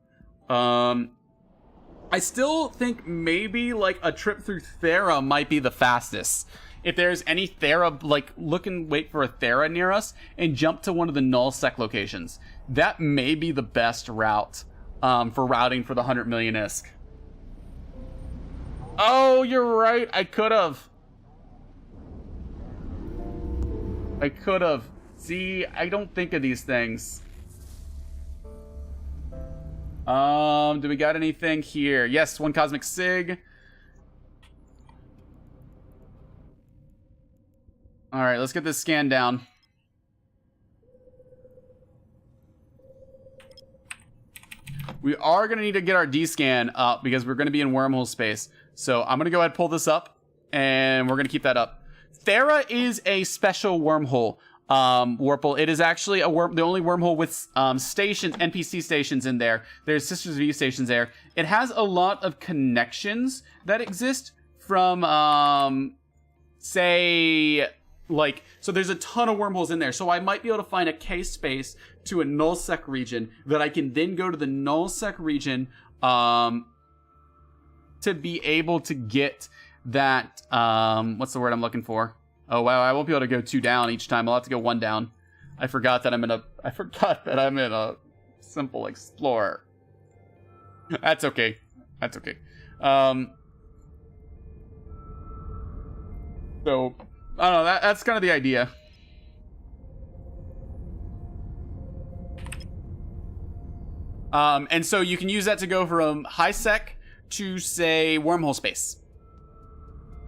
I still think maybe like a trip through Thera might be the fastest. If there's any Thera, like look and wait for a Thera near us and jump to one of the null-sec locations. That may be the best route for routing for the 100 million ISK. Oh, you're right. I could have. See, I don't think of these things. Do we got anything here? Yes, 1 Cosmic Sig. Alright, let's get this scan down. We are going to need to get our D-scan up because we're going to be in wormhole space. So I'm going to go ahead and pull this up, and we're going to keep that up. Thera is a special wormhole. Warple. It is actually the only wormhole with stations, NPC stations in there. There's Sisters of Eve stations there. It has a lot of connections that exist from, say, like, so there's a ton of wormholes in there. So I might be able to find a K space to a null-sec region that I can then go to the null-sec region to be able to get that, what's the word I'm looking for? Oh, wow, I won't be able to go 2 down each time. I'll have to go 1 down. I forgot that I'm in a simple explorer. That's okay. So, I don't know, that's kind of the idea. And so you can use that to go from high sec to, say, wormhole space.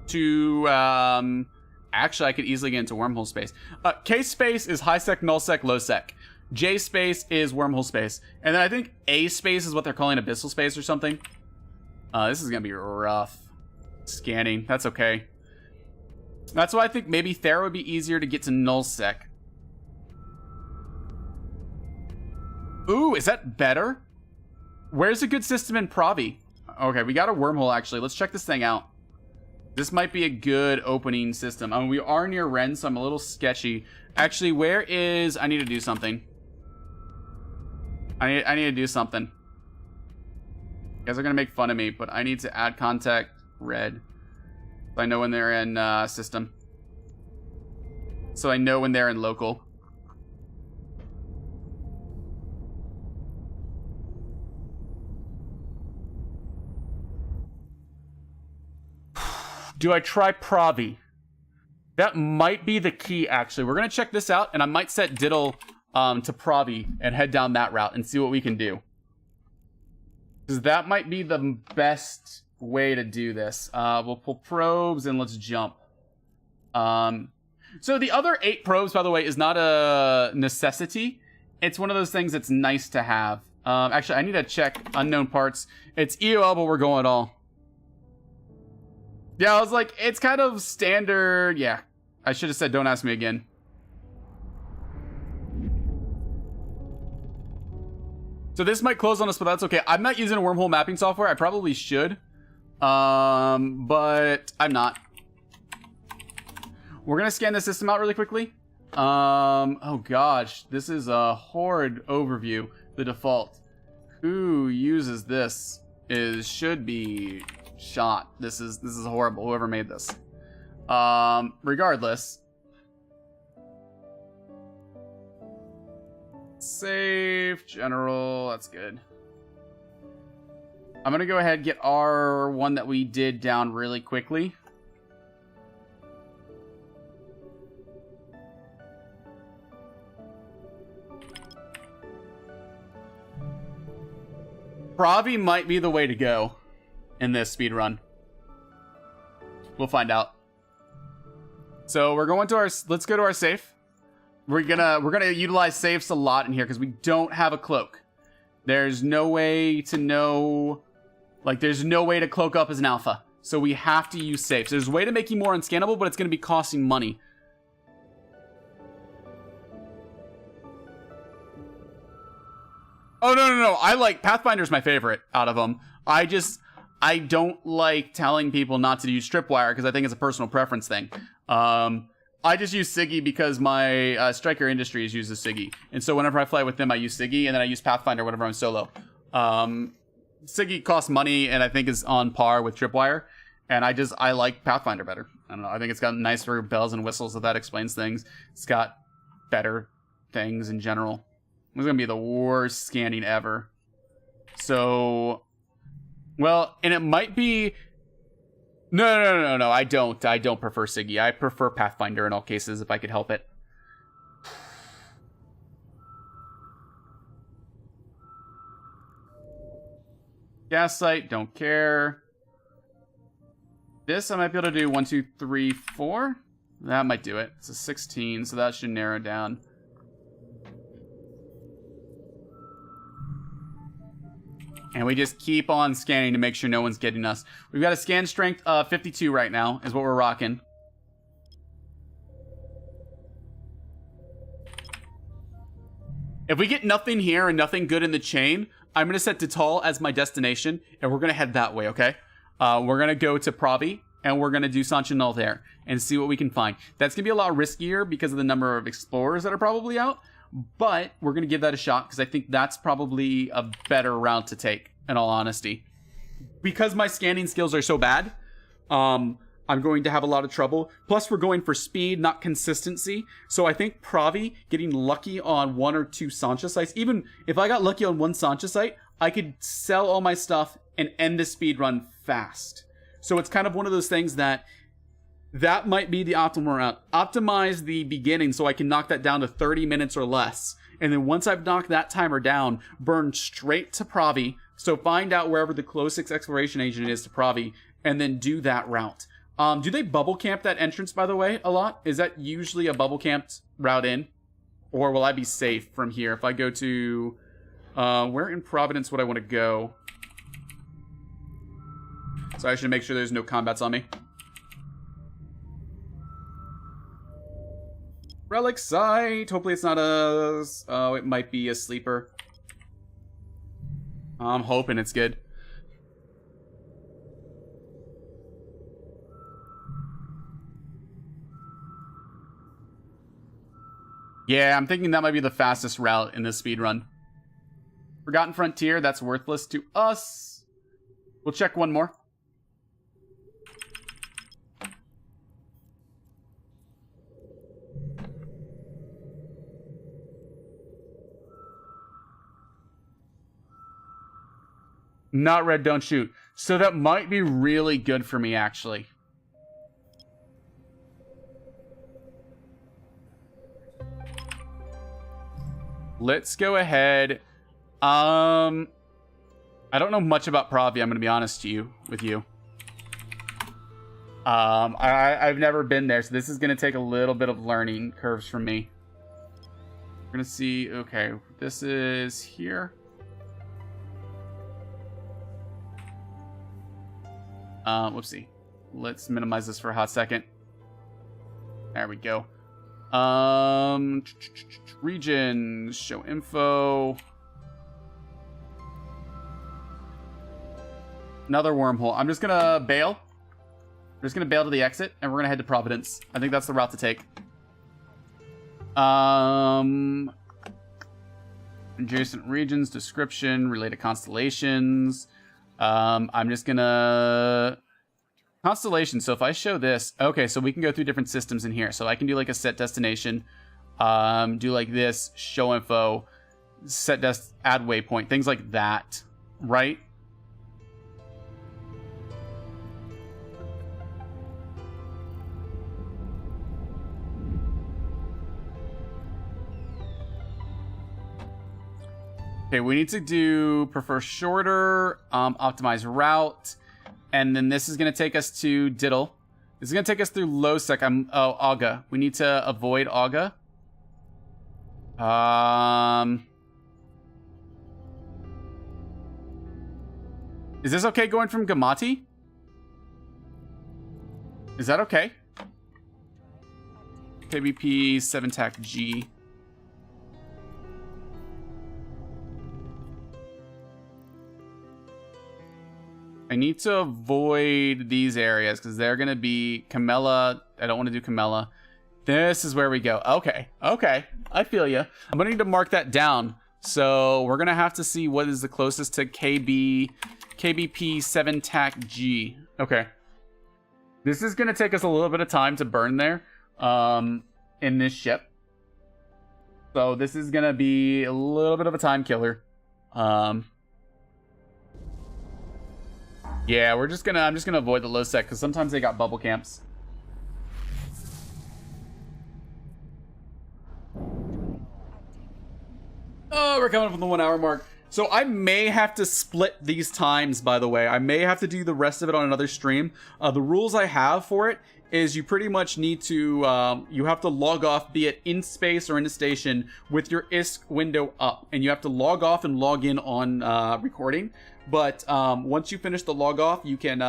To, actually, I could easily get into wormhole space. K space is high sec, null sec, low sec. J space is wormhole space. And then I think A space is what they're calling abyssal space or something. This is going to be rough. Scanning. That's okay. That's why I think maybe Thera would be easier to get to null sec. Ooh, is that better? Where's a good system in Provi? Okay, we got a wormhole, actually. Let's check this thing out. This might be a good opening system. I mean, we are near Ren, so I'm a little sketchy. Actually, where is... I need to do something. I need to do something. You guys are going to make fun of me, but I need to add contact red. I know when they're in system. so I know when they're in local. Do I try Pravi? That might be the key, actually. We're going to check this out, and I might set Diddle to Pravi and head down that route and see what we can do. Because that might be the best way to do this. We'll pull probes, and let's jump. So the other 8 probes, by the way, is not a necessity. It's one of those things that's nice to have. Actually, I need to check unknown parts. It's EOL, but we're going all. Yeah, I was like, it's kind of standard. Yeah, I should have said don't ask me again. So this might close on us, but that's okay. I'm not using a wormhole mapping software. I probably should. But I'm not. We're going to scan the system out really quickly. Oh gosh, this is a horrid overview. The default. Who uses this should be shot. This is horrible. Whoever made this. Regardless. Safe, general, that's good. I'm gonna go ahead and get our one that we did down really quickly. Pravi might be the way to go in this speed run. We'll find out. So we're going to our, let's go to our safe. We're gonna utilize safes a lot in here because we don't have a cloak. There's no way to know, like there's no way to cloak up as an alpha. So we have to use safes. There's a way to make you more unscannable, but it's gonna be costing money. Oh, no. I like Pathfinder's my favorite out of them. I don't like telling people not to use tripwire because I think it's a personal preference thing. I just use Siggy because my Striker Industries uses Siggy. And so whenever I fly with them, I use Siggy, and then I use Pathfinder whenever I'm solo. Siggy costs money and I think is on par with tripwire. And I like Pathfinder better. I don't know. I think it's got nicer bells and whistles, so that explains things. It's got better things in general. It's going to be the worst scanning ever. So, well, and it might be... No. I don't prefer Siggy. I prefer Pathfinder in all cases if I could help it. Gas site, don't care. This I might be able to do 1, 2, 3, 4. That might do it. It's a 16, so that should narrow down. And we just keep on scanning to make sure no one's getting us. We've got a scan strength of 52 right now, is what we're rocking. If we get nothing here and nothing good in the chain, I'm going to set Detal as my destination, and we're going to head that way, okay? We're going to go to Pravi, and we're going to do Sanchinal there, and see what we can find. That's going to be a lot riskier because of the number of explorers that are probably out. But we're going to give that a shot because I think that's probably a better route to take, in all honesty. Because my scanning skills are so bad, I'm going to have a lot of trouble. Plus, we're going for speed, not consistency. So I think Pravi getting lucky on 1 or 2 Sancha sites, even if I got lucky on 1 Sancha site, I could sell all my stuff and end the speed run fast. So it's kind of one of those things that might be the optimal route. Optimize the beginning so I can knock that down to 30 minutes or less. And then once I've knocked that timer down, burn straight to Pravi. So find out wherever the closest exploration agent is to Pravi, and then do that route. Do they bubble camp that entrance, by the way, a lot? Is that usually a bubble camped route in? Or will I be safe from here? If I go to... where in Providence would I want to go? So I should make sure there's no combats on me. Relic site. Hopefully it's not a... Oh, it might be a sleeper. I'm hoping it's good. Yeah, I'm thinking that might be the fastest route in this speedrun. Forgotten Frontier, that's worthless to us. We'll check one more. Not red, don't shoot. So that might be really good for me, actually. Let's go ahead. I don't know much about Pravi, I'm going to be honest with you. I've never been there, so this is going to take a little bit of learning curves from me. We're going to see, okay, this is here. Whoopsie. Let's minimize this for a hot second. There we go. Regions, show info. Another wormhole. I'm just gonna bail. We're just gonna bail to the exit, and we're gonna head to Providence. I think that's the route to take. Adjacent regions, description, related constellations. I'm just gonna... Constellation, so if I show this... Okay, so we can go through different systems in here. So I can do like a set destination. Do like this, show info, add waypoint, things like that, right? Okay, we need to do prefer shorter, optimize route, and then this is going to take us to Diddle. This is going to take us through low sec. Aga. We need to avoid Aga. Is this okay going from Gamati? Is that okay? KBP 7 TAC G. I need to avoid these areas because they're going to be Camella. I don't want to do Camella. This is where we go. Okay. Okay. I feel you. I'm going to need to mark that down. So we're going to have to see what is the closest to KBP 7 TAC G. Okay. This is going to take us a little bit of time to burn there in this ship. So this is going to be a little bit of a time killer. Yeah, I'm just gonna avoid the low sec because sometimes they got bubble camps. Oh, we're coming up on the 1 hour mark. So I may have to split these times, by the way. I may have to do the rest of it on another stream. The rules I have for it is you pretty much need to, you have to log off, be it in space or in the station, with your ISK window up. And you have to log off and log in on recording. But once you finish the log off, you can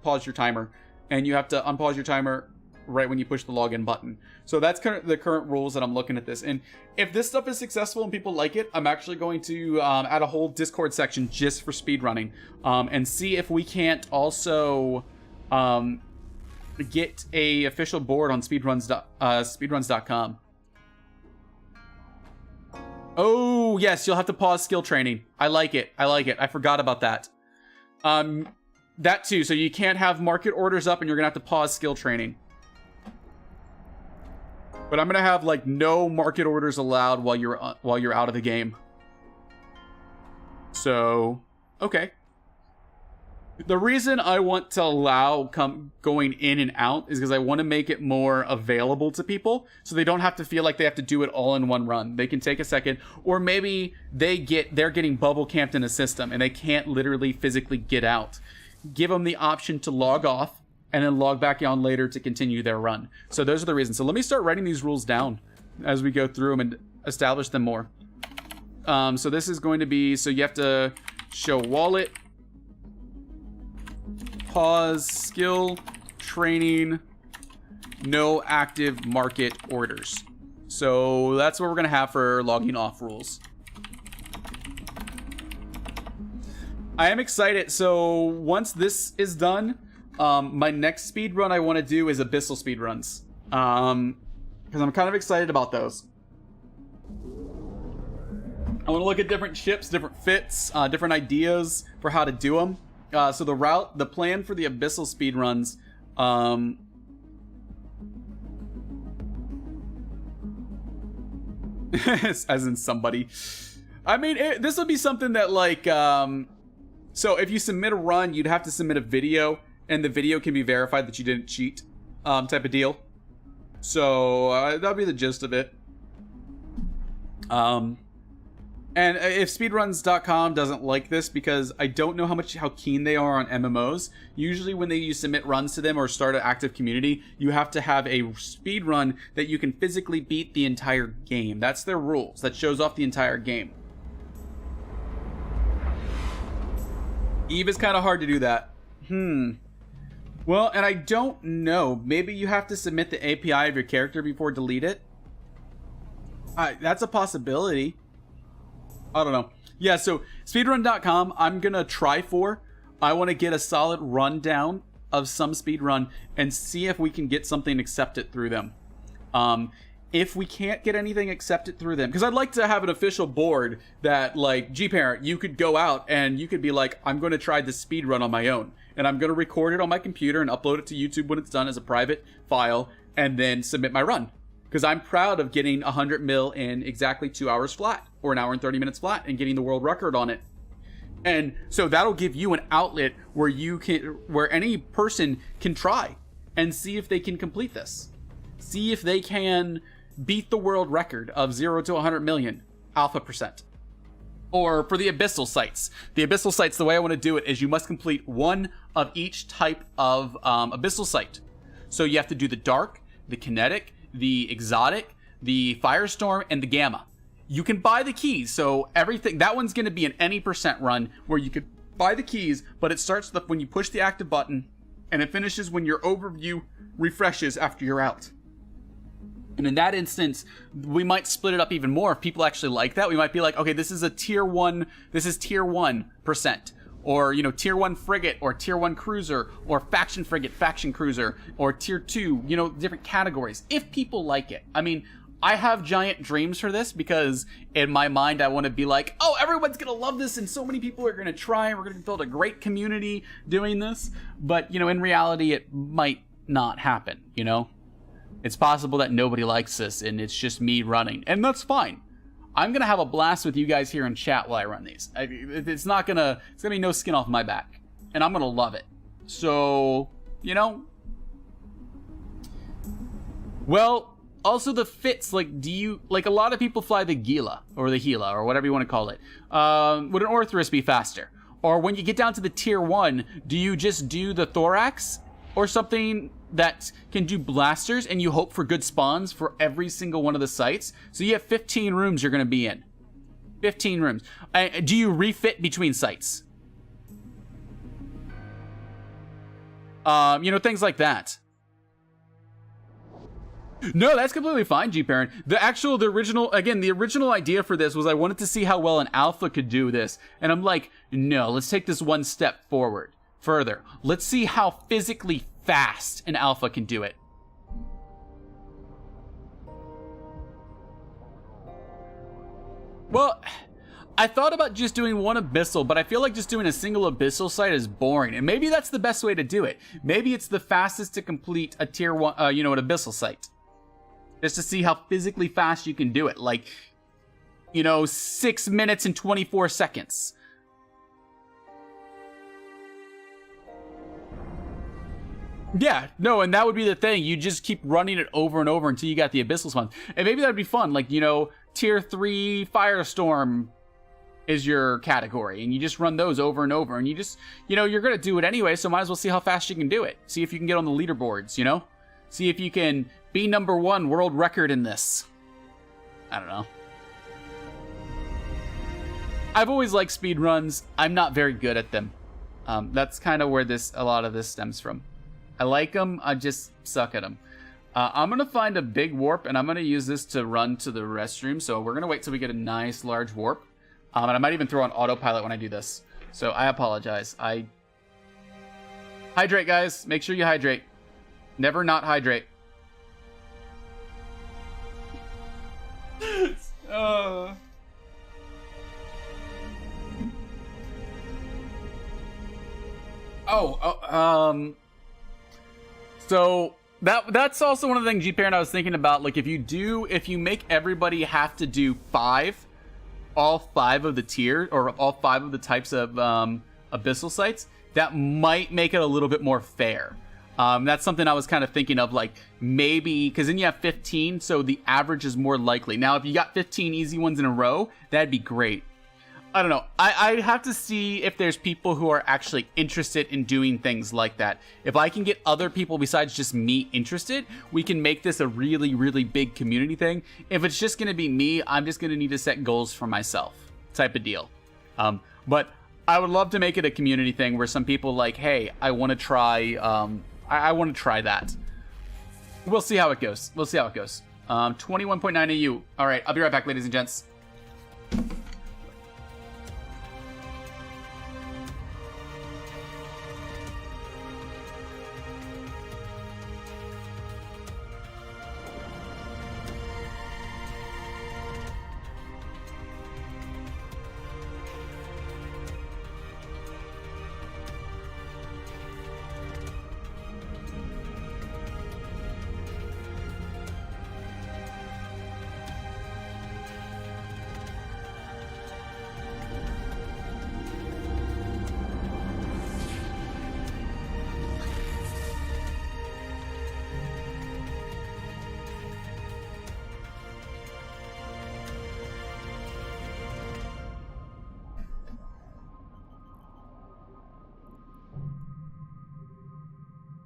pause your timer. And you have to unpause your timer right when you push the login button. So that's kind of the current rules that I'm looking at this. And if this stuff is successful and people like it, I'm actually going to add a whole Discord section just for speedrunning. And see if we can't also get a official board on speedruns.com. Oh, yes, you'll have to pause skill training. I like it. I like it. I forgot about that. That too. So you can't have market orders up and you're going to have to pause skill training. But I'm going to have like no market orders allowed while you're out of the game. So, okay. The reason I want to allow going in and out is because I want to make it more available to people so they don't have to feel like they have to do it all in one run. They can take a second, or maybe they're getting bubble camped in a system and they can't literally physically get out. Give them the option to log off and then log back on later to continue their run. So those are the reasons. So let me start writing these rules down as we go through them and establish them more. So this is going to be, so you have to show wallet, pause skill training, no active market orders. So that's what we're gonna have for logging off rules. I am excited. So once this is done, my next speed run I want to do is abyssal speed runs, because I'm kind of excited about those. I want to look at different ships, different fits, different ideas for how to do them. So the plan for the abyssal speed runs, as in somebody. I mean, this will be something that like, So if you submit a run, you'd have to submit a video, and the video can be verified that you didn't cheat, type of deal. So that'll be the gist of it. And if speedruns.com doesn't like this, because I don't know how keen they are on MMOs, usually when you submit runs to them or start an active community, you have to have a speed run that you can physically beat the entire game. That's their rules. That shows off the entire game. Eve is kind of hard to do that. Well, and I don't know. Maybe you have to submit the API of your character before delete it. That's a possibility. I don't know. Yeah, so speedrun.com, I'm going to try for. I want to get a solid rundown of some speedrun and see if we can get something accepted through them. If we can't get anything accepted through them, because I'd like to have an official board that, like, G-Parent, you could go out and you could be like, I'm going to try this speedrun on my own. And I'm going to record it on my computer and upload it to YouTube when it's done as a private file and then submit my run. Because I'm proud of getting 100 mil in exactly 2 hours flat, or an hour and 30 minutes flat, and getting the world record on it. And so that'll give you an outlet where any person can try and see if they can complete this. See if they can beat the world record of 0 to 100 million alpha percent. Or for the abyssal sites. The abyssal sites, the way I want to do it is you must complete one of each type of abyssal site. So you have to do the dark, the kinetic, the exotic, the firestorm, and the gamma. You can buy the keys, so everything, that one's going to be an any percent run where you could buy the keys, but it starts when you push the active button, and it finishes when your overview refreshes after you're out. And in that instance, we might split it up even more. If people actually like that, we might be like, okay, this is tier 1%. Or, tier 1 frigate, or tier 1 cruiser, or faction frigate, faction cruiser, or tier 2, different categories, if people like it. I mean, I have giant dreams for this, because in my mind, I want to be like, oh, everyone's going to love this, and so many people are going to try, and we're going to build a great community doing this. But, in reality, it might not happen, It's possible that nobody likes this, and it's just me running, and that's fine. I'm going to have a blast with you guys here in chat while I run these. It's going to be no skin off my back. And I'm going to love it. So, Well, also the fits, a lot of people fly the Gila, or the Gila, or whatever you want to call it. Would an Orthrus be faster? Or when you get down to the tier 1, do you just do the Thorax? Or something that can do blasters, and you hope for good spawns for every single one of the sites. So you have 15 rooms you're going to be in. 15 rooms. Do you refit between sites? Things like that. No, that's completely fine, G-Parent. The original idea for this was I wanted to see how well an alpha could do this. And I'm like, no, let's take this one step further. Let's see how physically fast an alpha can do it. Well, I thought about just doing one abyssal, but I feel like just doing a single abyssal site is boring, and maybe that's the best way to do it. Maybe it's the fastest to complete a tier 1, an abyssal site. Just to see how physically fast you can do it. 6 minutes and 24 seconds. Yeah, no, and that would be the thing. You just keep running it over and over until you got the abyssal spawn. And maybe that'd be fun. Tier 3 Firestorm is your category, and you just run those over and over, and you just, you're going to do it anyway, so might as well see how fast you can do it. See if you can get on the leaderboards, See if you can be number 1 world record in this. I don't know. I've always liked speedruns. I'm not very good at them. That's kind of where a lot of this stems from. I like them, I just suck at them. I'm going to find a big warp, and I'm going to use this to run to the restroom. So we're going to wait till we get a nice large warp. And I might even throw on autopilot when I do this. So I apologize. Hydrate, guys. Make sure you hydrate. Never not hydrate. So that's also one of the things, G-Parent, I was thinking about. If you make everybody have to do all 5 of the tier, or all 5 of the types of abyssal sites, that might make it a little bit more fair. That's something I was kind of thinking of, like, maybe, because then you have 15, so the average is more likely. Now, if you got 15 easy ones in a row, that'd be great. I don't know. I have to see if there's people who are actually interested in doing things like that. If I can get other people besides just me interested, we can make this a really, really big community thing. If it's just going to be me, I'm just going to need to set goals for myself type of deal. But I would love to make it a community thing where some people like, hey, I want to try, I want to try that. We'll see how it goes. 21.9 AU. All right, I'll be right back, ladies and gents.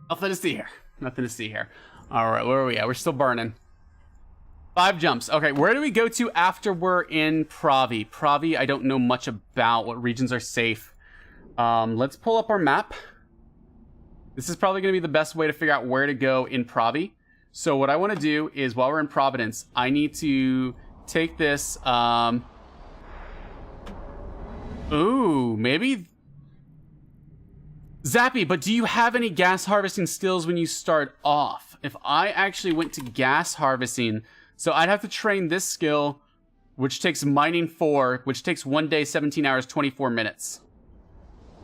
Nothing to see here. All right, where are we at? We're still burning. 5 jumps. Okay, where do we go to after we're in Pravi? Pravi, I don't know much about what regions are safe. Let's pull up our map. This is probably going to be the best way to figure out where to go in Pravi. So what I want to do is, while we're in Providence, I need to take this. Ooh, maybe... Zappy, but do you have any gas harvesting skills when you start off? If I actually went to gas harvesting, so I'd have to train this skill, which takes mining 4, which takes 1 day, 17 hours, 24 minutes.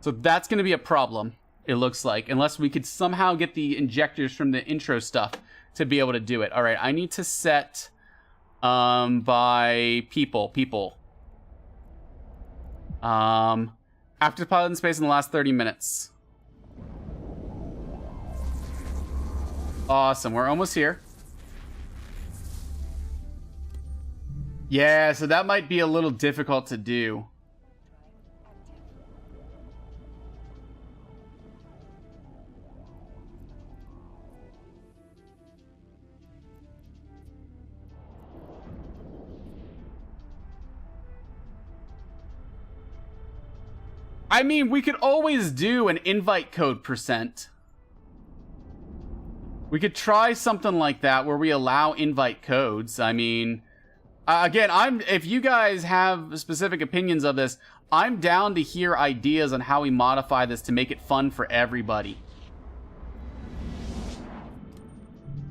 So that's going to be a problem, it looks like, unless we could somehow get the injectors from the intro stuff to be able to do it. All right, I need to set by people. Active pilot in space in the last 30 minutes. Awesome, we're almost here. Yeah, so that might be a little difficult to do. I mean, we could always do an invite code %. We could try something like that where we allow invite codes. I mean, again, if you guys have specific opinions of this, I'm down to hear ideas on how we modify this to make it fun for everybody.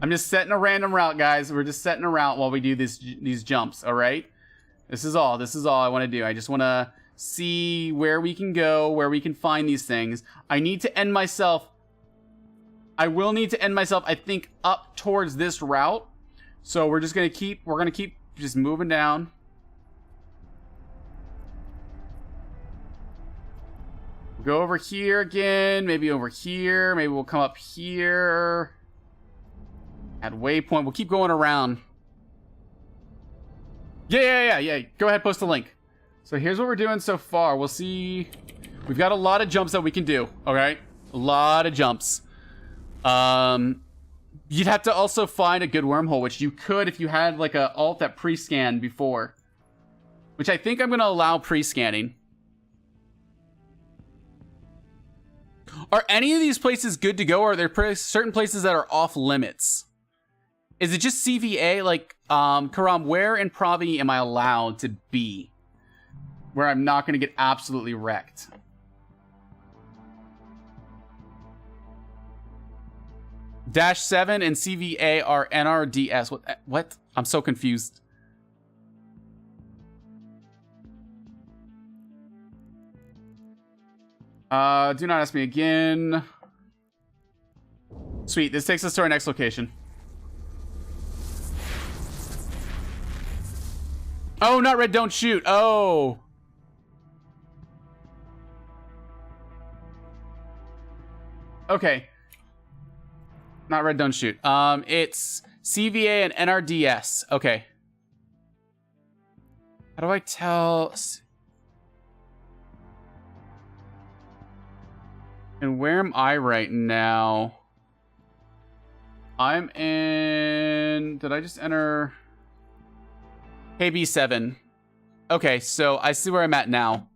I'm just setting a random route, guys. We're just setting a route while we do these jumps, all right? This is all I want to do. I just want to see where we can go, where we can find these things. I need to end myself. I will need to end myself, I think, up towards this route. So we're just going to keep, just moving down. We'll go over here again, maybe over here, maybe we'll come up here. At waypoint, we'll keep going around. Yeah. Go ahead, post a link. So here's what we're doing so far. We'll see. We've got a lot of jumps that we can do, all right? A lot of jumps. You'd have to also find a good wormhole, which you could if you had like a alt that pre-scanned before. Which I think I'm going to allow pre-scanning. Are any of these places good to go, or are there certain places that are off limits? Is it just CVA? Like, Karam, where in Pravi am I allowed to be? Where I'm not going to get absolutely wrecked? -7 and CVA are NRDS. What? I'm so confused. Do not ask me again. Sweet, this takes us to our next location. Oh, not red, don't shoot. Oh. Okay. Not red, don't shoot. It's CVA and NRDS. Okay. How do I tell? And where am I right now? I'm in... Did I just enter? KB7. Okay, so I see where I'm at now.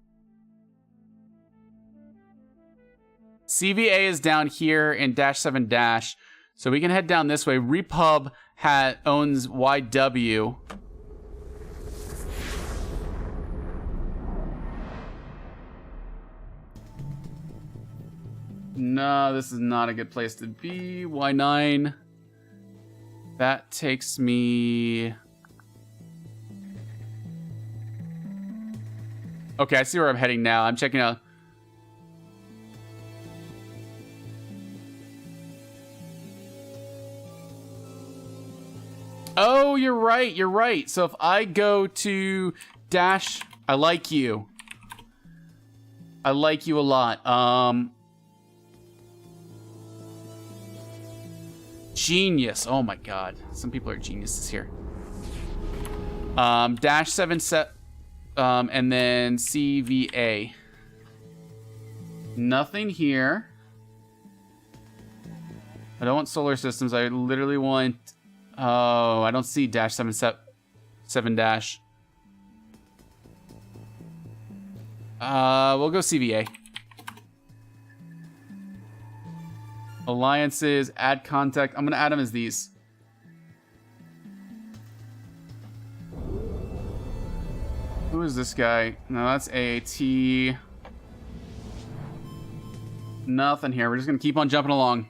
CVA is down here in -7 dash. So we can head down this way. Repub owns YW. No, this is not a good place to be. Y9. That takes me... Okay, I see where I'm heading now. I'm checking out... Oh, you're right. You're right. So if I go to dash... I like you. I like you a lot. Genius. Oh my god. Some people are geniuses here. -7 set... and then CVA. Nothing here. I don't want solar systems. I literally want... Oh, I don't see -7 dash. We'll go CVA. Alliances, add contact. I'm gonna add them as these. Who is this guy? No, that's AAT. Nothing here. We're just gonna keep on jumping along.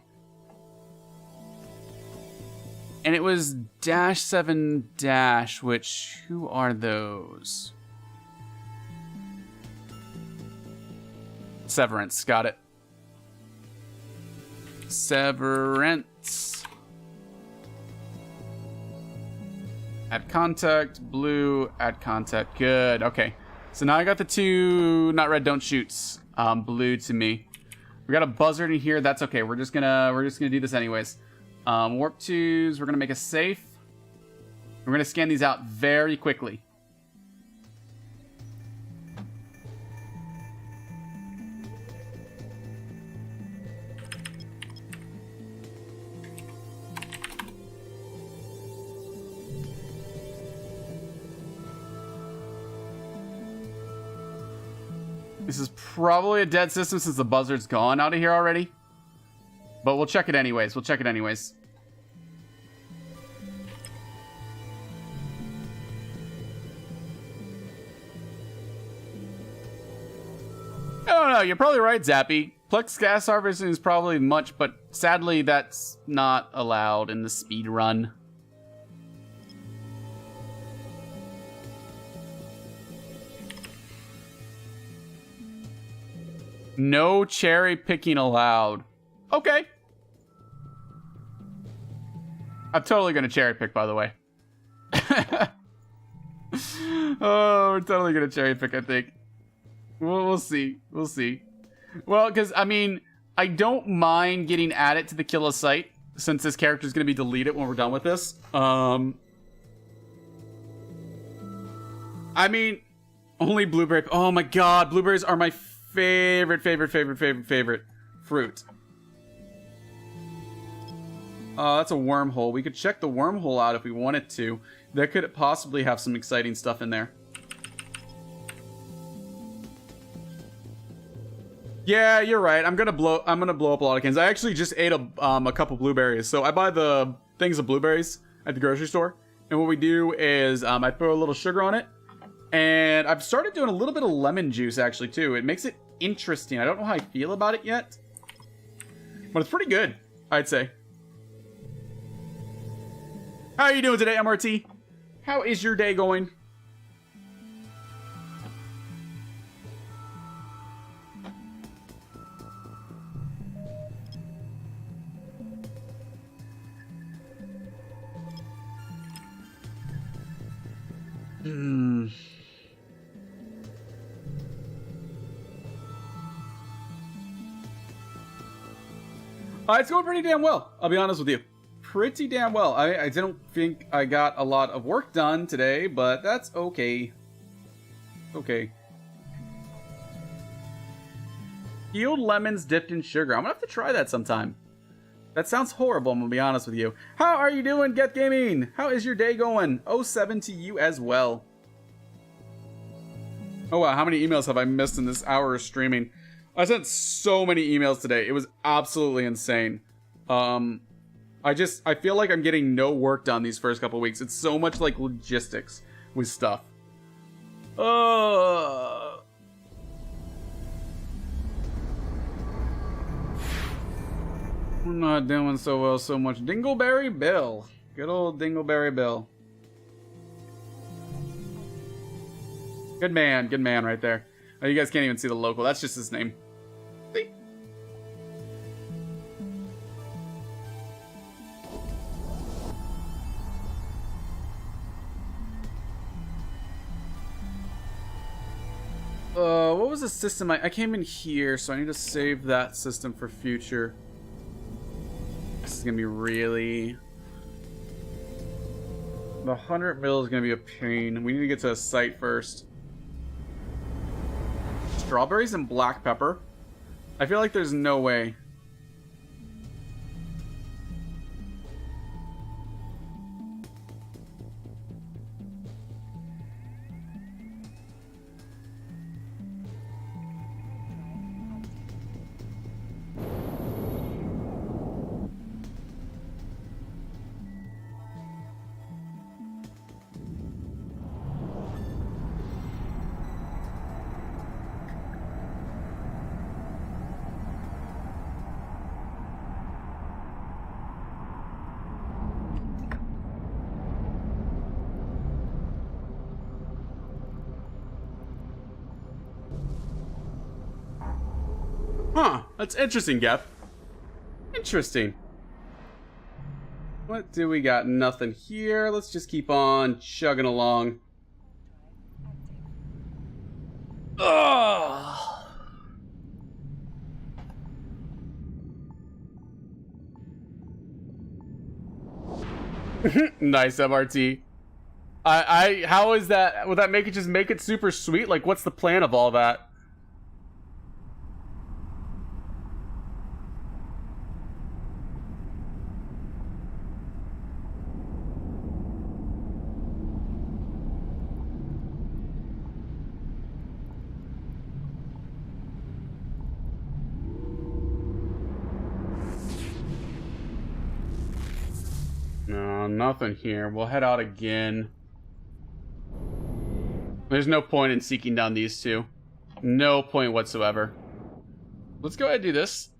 And it was -7 dash, which, who are those? Severance, got it. Severance. Add contact, blue, add contact. Good, okay. So now I got the two not red, don't shoots. Blue to me. We got a buzzard in here, that's okay. We're just gonna do this anyways. Warp 2s, we're gonna make a safe. We're gonna scan these out very quickly. This is probably a dead system since the buzzard's gone out of here already. But we'll check it anyways. We'll check it anyways. Oh no, you're probably right, Zappy. Plex gas harvesting is probably much, but sadly that's not allowed in the speed run. No cherry picking allowed. Okay. I'm totally gonna cherry pick, by the way. Oh, we're totally gonna cherry pick, I think. We'll see. We'll see. Well, because, I mean, I don't mind getting added to the kill a site, since this character is gonna be deleted when we're done with this. I mean, only blueberry. Oh my god, blueberries are my favorite fruit. That's a wormhole. We could check the wormhole out if we wanted to. That could possibly have some exciting stuff in there. Yeah, you're right. I'm gonna blow up a lot of cans. I actually just ate a couple blueberries. So I buy the things of blueberries at the grocery store, and what we do is I throw a little sugar on it, and I've started doing a little bit of lemon juice actually too. It makes it interesting. I don't know how I feel about it yet, but it's pretty good, I'd say. How are you doing today, MRT? How is your day going? It's going pretty damn well, I'll be honest with you. Pretty damn well. I didn't think I got a lot of work done today, but that's okay. Okay. Peeled lemons dipped in sugar. I'm gonna have to try that sometime. That sounds horrible, I'm gonna be honest with you. How are you doing, Get Gaming? How is your day going? 07 to you as well. Oh wow, how many emails have I missed in this hour of streaming? I sent so many emails today. It was absolutely insane. I feel like I'm getting no work done these first couple weeks. It's so much like logistics with stuff. We're not doing so well so much. Dingleberry Bill. Good old Dingleberry Bill. Good man right there. Oh, you guys can't even see the local. That's just his name. See? What was the system? I came in here, so I need to save that system for future. This is gonna be really... The 100 mil is gonna be a pain. We need to get to a site first. Strawberries and black pepper? I feel like there's no way. Huh, that's interesting, Gep. Interesting. What do we got? Nothing here. Let's just keep on chugging along. Ugh. Nice MRT. How is that? Would that make it just make it super sweet? Like, what's the plan of all that? No, nothing here. We'll head out again. There's no point in seeking down these two. No point whatsoever. Let's go ahead and do this.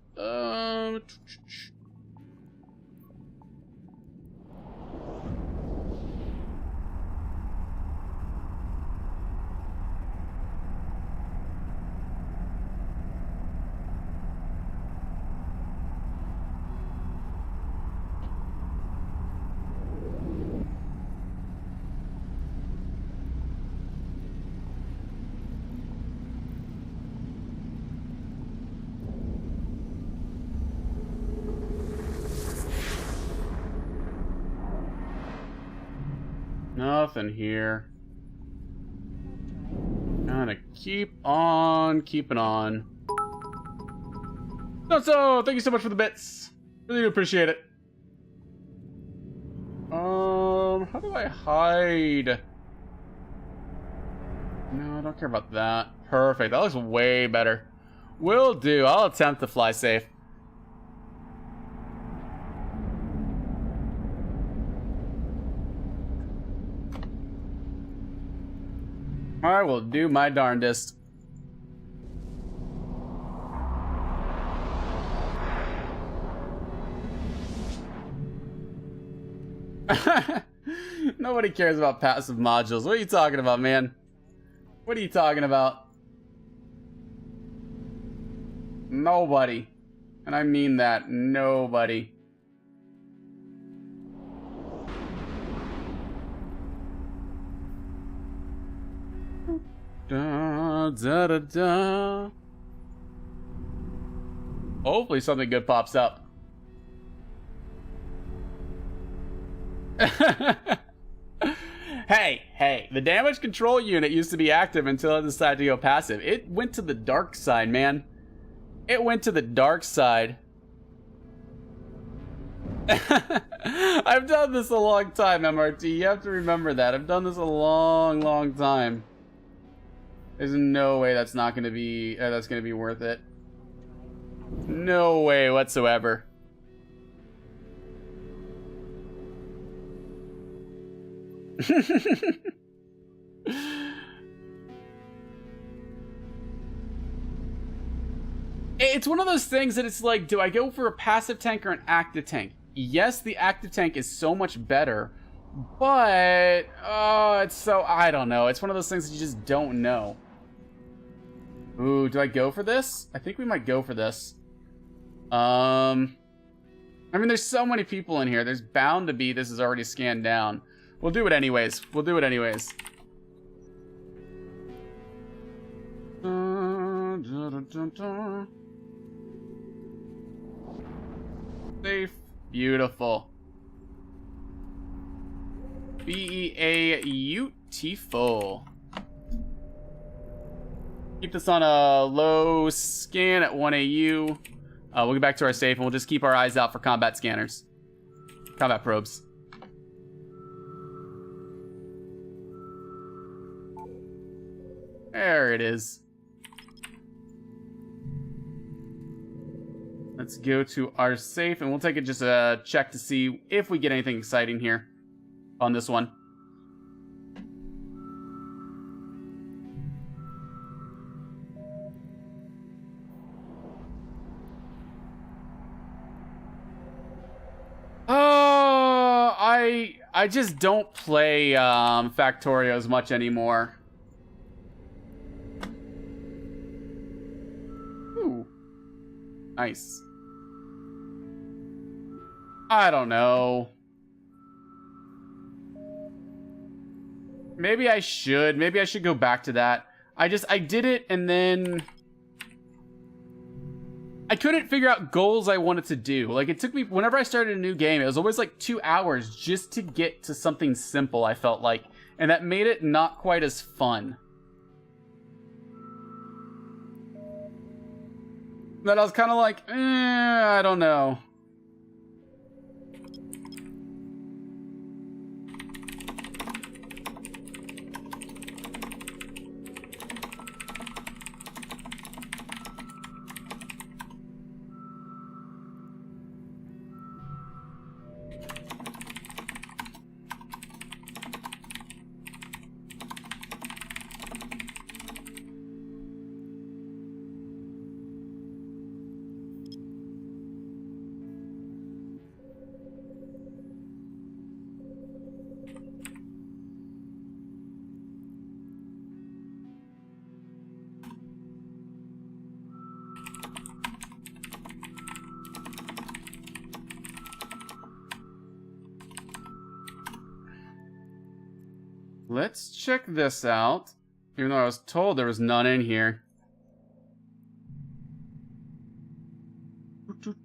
Nothing here. Gotta keep on keeping on. So, thank you so much for the bits. Really do appreciate it. How do I hide? No, I don't care about that. Perfect. That looks way better. Will do. I'll attempt to fly safe. I will do my darndest. Nobody cares about passive modules. What are you talking about, man? What are you talking about? Nobody. And I mean that. Nobody. Da, da, da, da. Hopefully something good pops up. Hey, the damage control unit used to be active until it decided to go passive. It went to the dark side, man. It went to the dark side. I've done this a long time, MRT. You have to remember that. I've done this a long, long time. There's no way that's not going to be worth it. No way whatsoever. It's one of those things that it's like, do I go for a passive tank or an active tank? Yes, the active tank is so much better, but it's so, I don't know. It's one of those things that you just don't know. Ooh, do I go for this? I think we might go for this. I mean, there's so many people in here. There's bound to be this is already scanned down. We'll do it anyways. We'll do it anyways. Safe. Beautiful. Beautiful. Keep this on a low scan at 1 AU. We'll get back to our safe and we'll just keep our eyes out for combat scanners. Combat probes. There it is. Let's go to our safe and we'll take it just a check to see if we get anything exciting here on this one. I just don't play Factorio as much anymore. Ooh. Nice. I don't know. Maybe I should. Maybe I should go back to that. I did it and then I couldn't figure out goals I wanted to do. Like, it took me, whenever I started a new game, it was always like 2 hours just to get to something simple, I felt like. And that made it not quite as fun. Then I was kind of like, I don't know. Let's check this out. Even though I was told there was none in here. We'll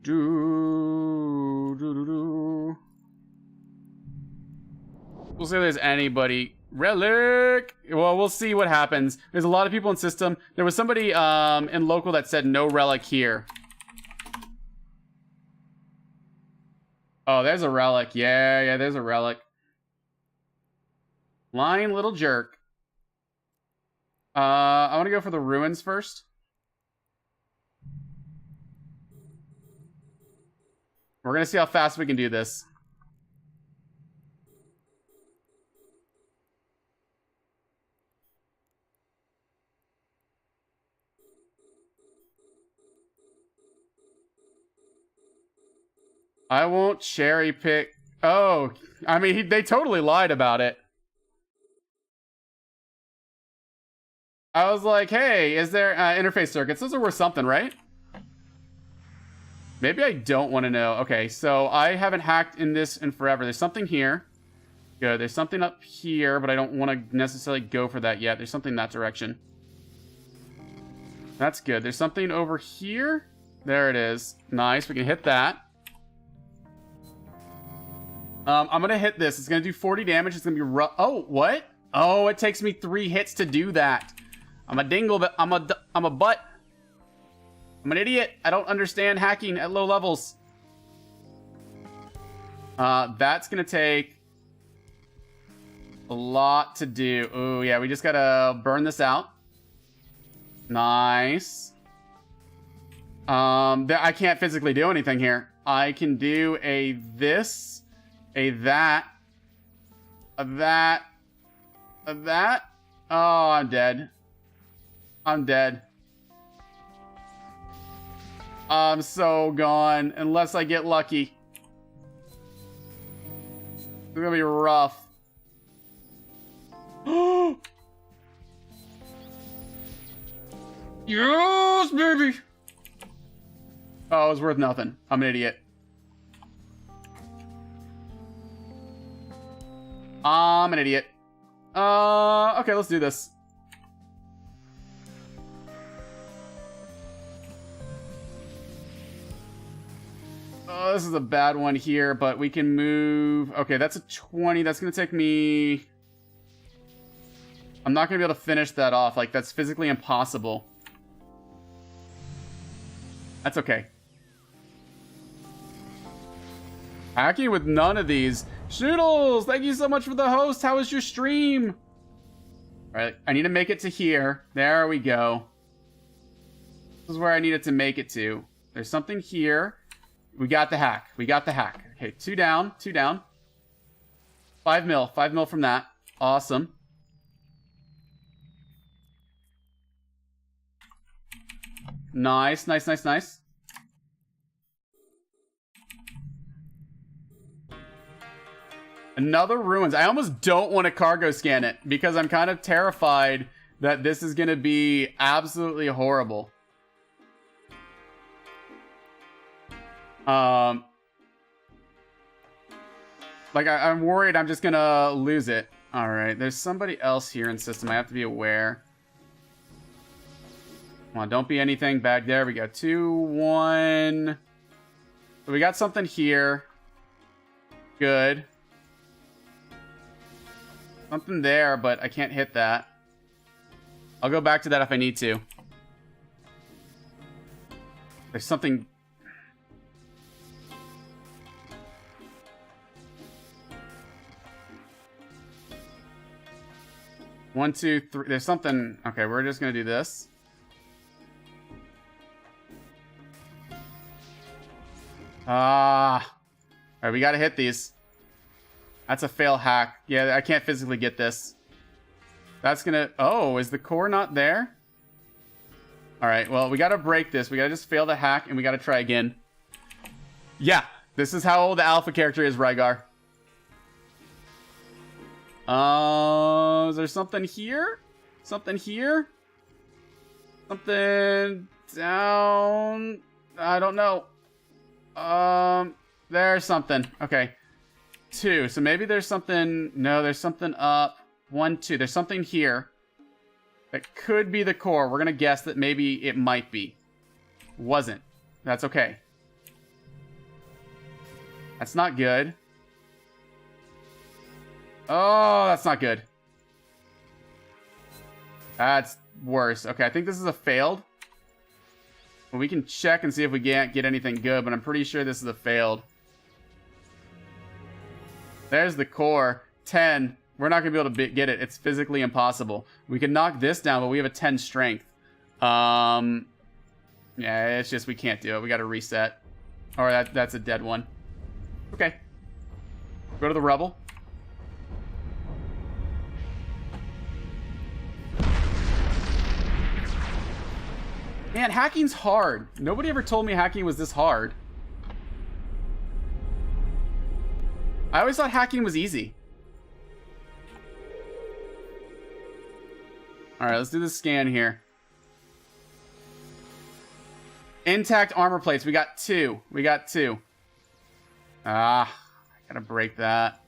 see if there's anybody. Relic! Well, we'll see what happens. There's a lot of people in system. There was somebody in local that said no relic here. Oh, there's a relic. Yeah, there's a relic. Lying little jerk. I want to go for the ruins first. We're going to see how fast we can do this. I won't cherry pick. Oh, I mean, they totally lied about it. I was like, hey, is there interface circuits? Those are worth something, right? Maybe I don't want to know. Okay, so I haven't hacked in this in forever. There's something here. Good. There's something up here, but I don't want to necessarily go for that yet. There's something in that direction. That's good. There's something over here. There it is. Nice. We can hit that. I'm gonna hit this. It's gonna do 40 damage. It's gonna be rough. Oh, what? Oh, it takes me 3 hits to do that. I'm a dingle, but I'm a butt. I'm an idiot. I don't understand hacking at low levels. That's gonna take a lot to do. Oh, yeah, we just gotta burn this out. Nice. I can't physically do anything here. I can do a this, a that, a that, a that. Oh, I'm dead. I'm dead. I'm so gone, unless I get lucky. It's gonna be rough. Yes, baby! Oh, it was worth nothing. I'm an idiot. I'm an idiot. Okay, let's do this. Oh, this is a bad one here, but we can move. Okay, that's a 20. That's going to take me... I'm not going to be able to finish that off. Like, that's physically impossible. That's okay. Hacking with none of these. Shoodles, thank you so much for the host. How was your stream? All right, I need to make it to here. There we go. This is where I needed to make it to. There's something here. We got the hack. We got the hack. Okay, 2 down, 2 down. 5 mil. 5 mil from that. Awesome. Nice, nice, nice, nice. Another ruins. I almost don't want to cargo scan it because I'm kind of terrified that this is going to be absolutely horrible. Like, I'm worried I'm just gonna lose it. Alright, there's somebody else here in system. I have to be aware. Come on, don't be anything back there. We got 2, 1. So we got something here. Good. Something there, but I can't hit that. I'll go back to that if I need to. There's something... One, two, three. There's something. Okay, we're just gonna do this. Alright, we gotta hit these. That's a fail hack. Yeah, I can't physically get this. That's gonna... Oh, is the core not there? Alright, well, we gotta break this. We gotta just fail the hack, and we gotta try again. Yeah, this is how old the alpha character is, Rygar. Is there something here? Something here? Something down... I don't know. There's something. Okay. 2. So maybe there's something... No, there's something up. 1, 2. There's something here. That could be the core. We're gonna guess that maybe it might be. Wasn't. That's okay. That's not good. Oh, that's not good. That's worse. Okay, I think this is a failed. Well, we can check and see if we can't get anything good, but I'm pretty sure this is a failed. There's the core. 10. We're not going to be able to get it. It's physically impossible. We can knock this down, but we have a 10 strength. Yeah, it's just we can't do it. We got to reset. Or that's a dead one. Okay. Go to the rubble. Man, hacking's hard. Nobody ever told me hacking was this hard. I always thought hacking was easy. Alright, let's do the scan here. Intact armor plates. We got 2. We got 2. I gotta break that.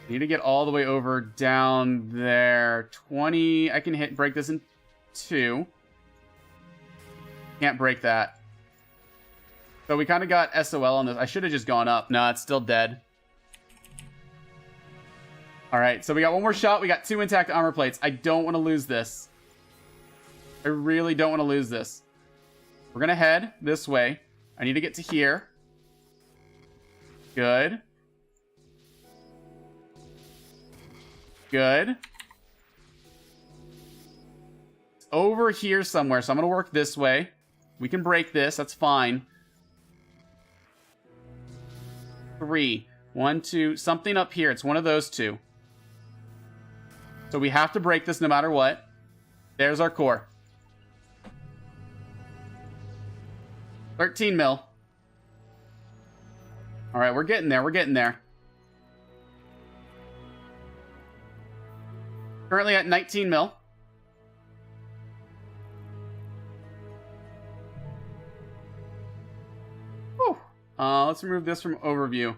Need to get all the way over down there. 20. I can break this in 2. Can't break that. So we kind of got SOL on this. I should have just gone up. No, it's still dead. All right, so we got one more shot. We got 2 intact armor plates. I don't want to lose this. I really don't want to lose this. We're going to head this way. I need to get to here. Good. Good. It's over here somewhere, so I'm going to work this way. We can break this. That's fine. 3. 1, 2. Something up here. It's one of those two. So we have to break this no matter what. There's our core. 13 mil. All right, we're getting there. We're getting there. Currently at 19 mil. Whew. Let's remove this from overview.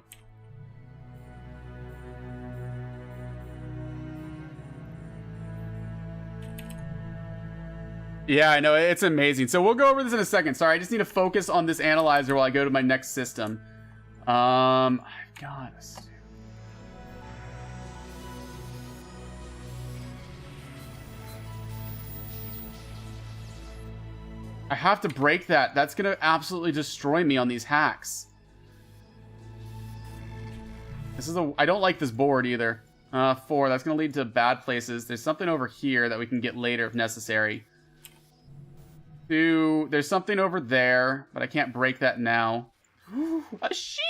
Yeah, I know. It's amazing. So we'll go over this in a second. Sorry, I just need to focus on this analyzer while I go to my next system. God. I have to break that. That's going to absolutely destroy me on these hacks. This is I don't like this board either. 4. That's going to lead to bad places. There's something over here that we can get later if necessary. 2. There's something over there, but I can't break that now. A shield!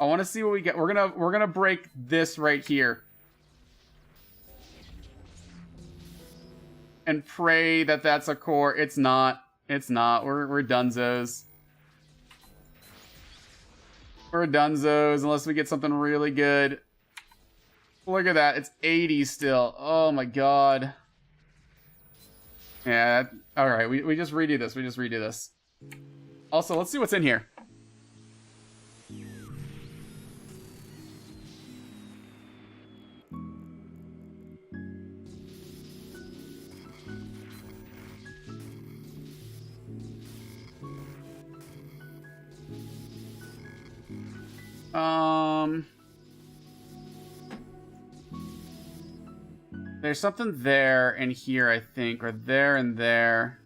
I want to see what we get. We're gonna break this right here. And pray that that's a core. It's not. It's not. We're dunzos. We're dunzos unless we get something really good. Look at that. It's 80 still. Oh my god. Yeah. Alright, we just redo this. We just redo this. Also, let's see what's in here. There's something there and here, I think, or there and there.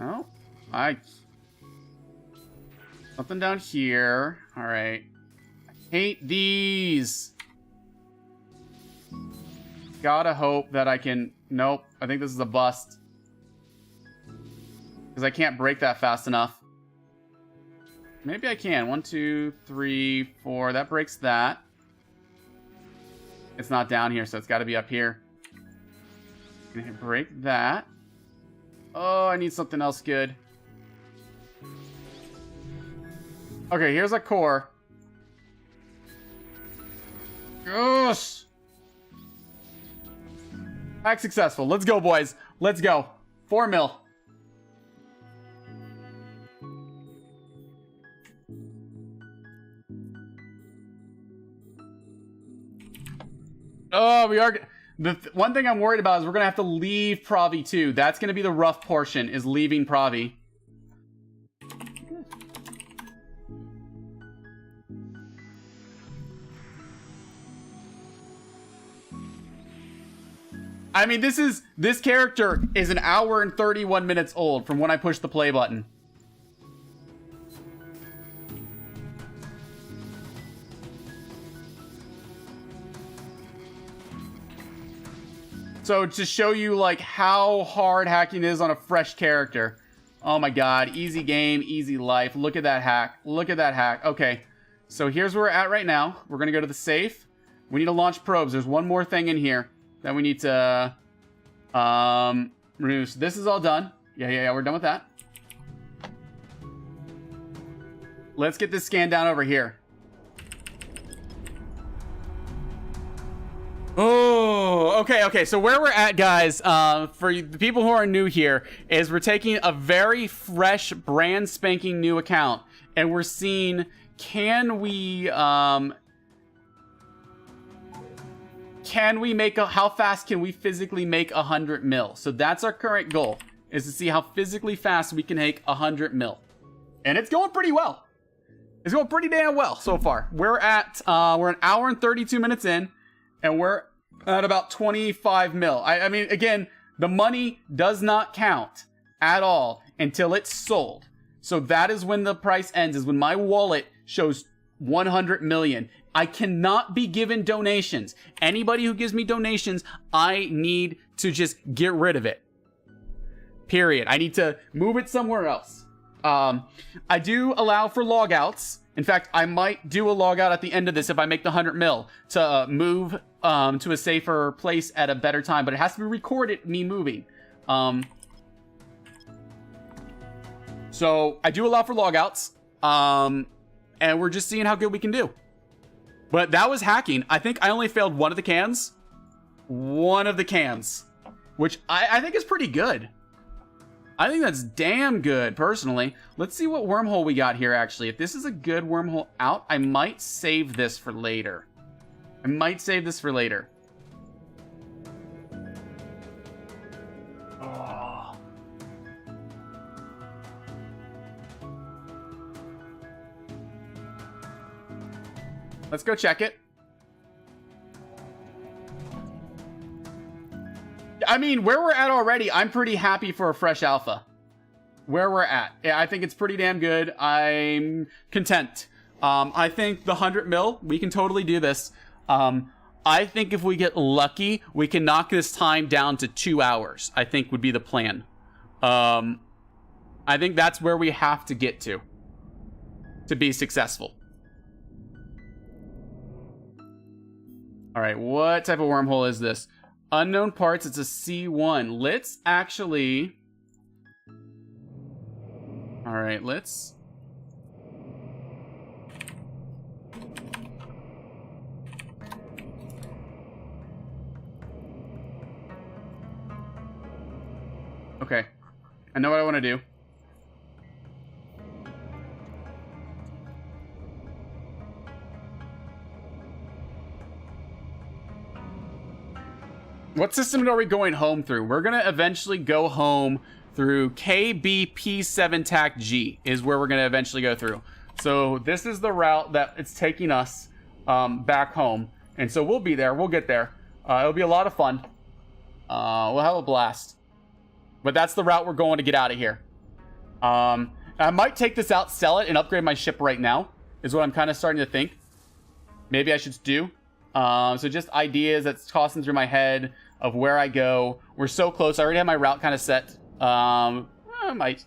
Oh, something down here. All right. I hate these. Gotta hope that I can. Nope. I think this is a bust. Because I can't break that fast enough. Maybe I can. 1, 2, 3, 4. That breaks that. It's not down here, so it's got to be up here. Gonna break that. Oh, I need something else good. Okay, here's a core. Gosh! Hack successful. Let's go, boys. Let's go. 4 mil. Oh, we are... The one thing I'm worried about is we're going to have to leave Provi too. That's going to be the rough portion, is leaving Provi. I mean, this character is 1 hour and 31 minutes old from when I pushed the play button. So to show you like how hard hacking is on a fresh character. Oh my god, easy game, easy life. Look at that hack. Look at that hack. Okay, so here's where we're at right now. We're gonna go to the safe. We need to launch probes. There's one more thing in here that we need to remove. So this is all done. Yeah, we're done with that. Let's get this scan down over here. Oh, okay. So where we're at, guys, for the people who are new here, is we're taking a very fresh, brand spanking new account, and we're seeing, can we make how fast can we physically make 100 mil? So that's our current goal, is to see how physically fast we can make 100 mil. And it's going pretty well. It's going pretty damn well so far. We're an hour and 32 minutes in, and we're at about 25 mil. I mean, again, the money does not count at all until it's sold. So that is when the price ends, is when my wallet shows 100 million. I cannot be given donations. Anybody who gives me donations, I need to just get rid of it. Period. I need to move it somewhere else. I do allow for logouts. In fact, I might do a logout at the end of this if I make the 100 mil to move to a safer place at a better time. But it has to be recorded, me moving. So I do allow for logouts. And we're just seeing how good we can do. But that was hacking. I think I only failed one of the cans. One of the cans. Which I think is pretty good. I think that's damn good, personally. Let's see what wormhole we got here, actually. If this is a good wormhole out, I might save this for later. I might save this for later. Oh. Let's go check it. I mean, where we're at already, I'm pretty happy for a fresh alpha. Where we're at. Yeah, I think it's pretty damn good. I'm content. I think the 100 mil, we can totally do this. I think if we get lucky, we can knock this time down to 2 hours, I think would be the plan. I think that's where we have to get to be successful. All right, what type of wormhole is this? Unknown parts, it's a C1. Let's actually... All right, let's... Okay, I know what I want to do. What system are we going home through? We're going to eventually go home through KBP7 TAC G is where we're going to eventually go through. So this is the route that it's taking us back home. And so we'll be there. We'll get there. It'll be a lot of fun. We'll have a blast. But that's the route we're going to get out of here. I might take this out, sell it, and upgrade my ship right now, is what I'm kind of starting to think. Maybe I should do. So just ideas that's tossing through my head of where I go. We're so close. I already have my route kind of set. I might.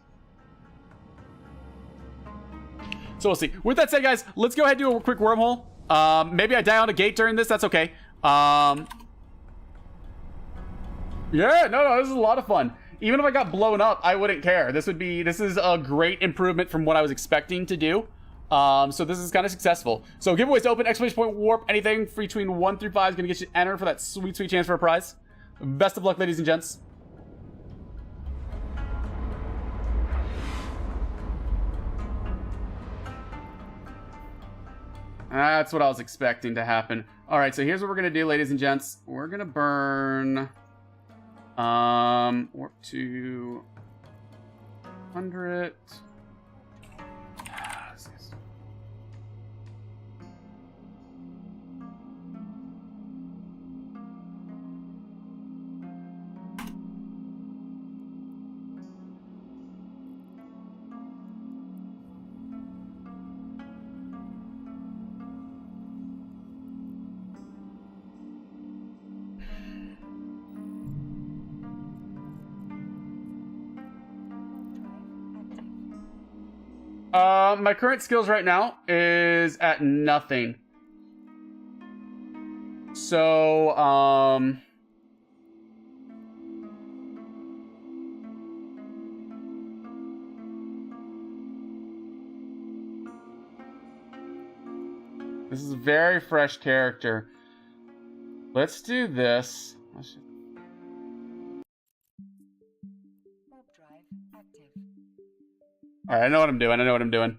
So we'll see. With that said, guys, let's go ahead and do a quick wormhole. Maybe I die on a gate during this. That's okay. Yeah, no, this is a lot of fun. Even if I got blown up, I wouldn't care. This is a great improvement from what I was expecting to do. So this is kind of successful. So giveaways open, exclamation point warp, anything between 1 through 5 is going to get you entered for that sweet, sweet chance for a prize. Best of luck, ladies and gents. That's what I was expecting to happen. All right, so here's what we're going to do, ladies and gents. We're going to burn warp to 100. My current skills right now is at nothing. So, this is a very fresh character. Let's do this. All right, I know what I'm doing. I know what I'm doing.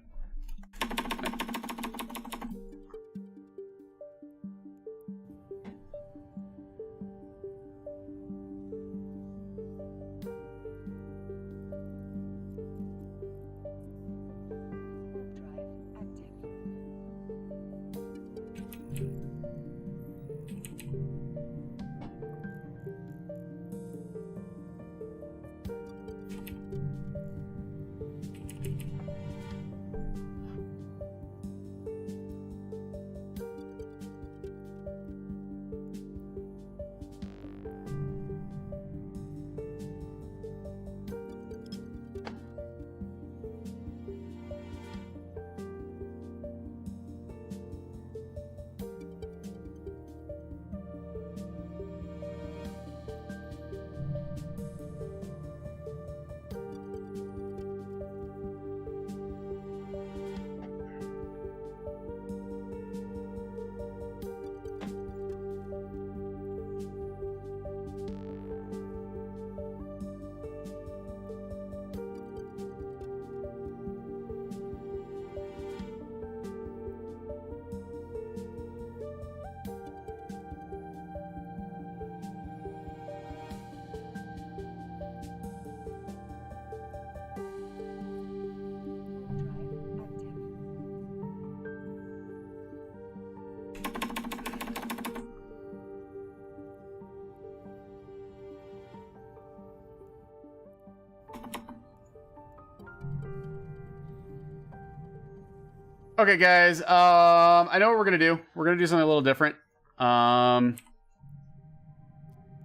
Okay, guys. I know what we're gonna do. We're gonna do something a little different.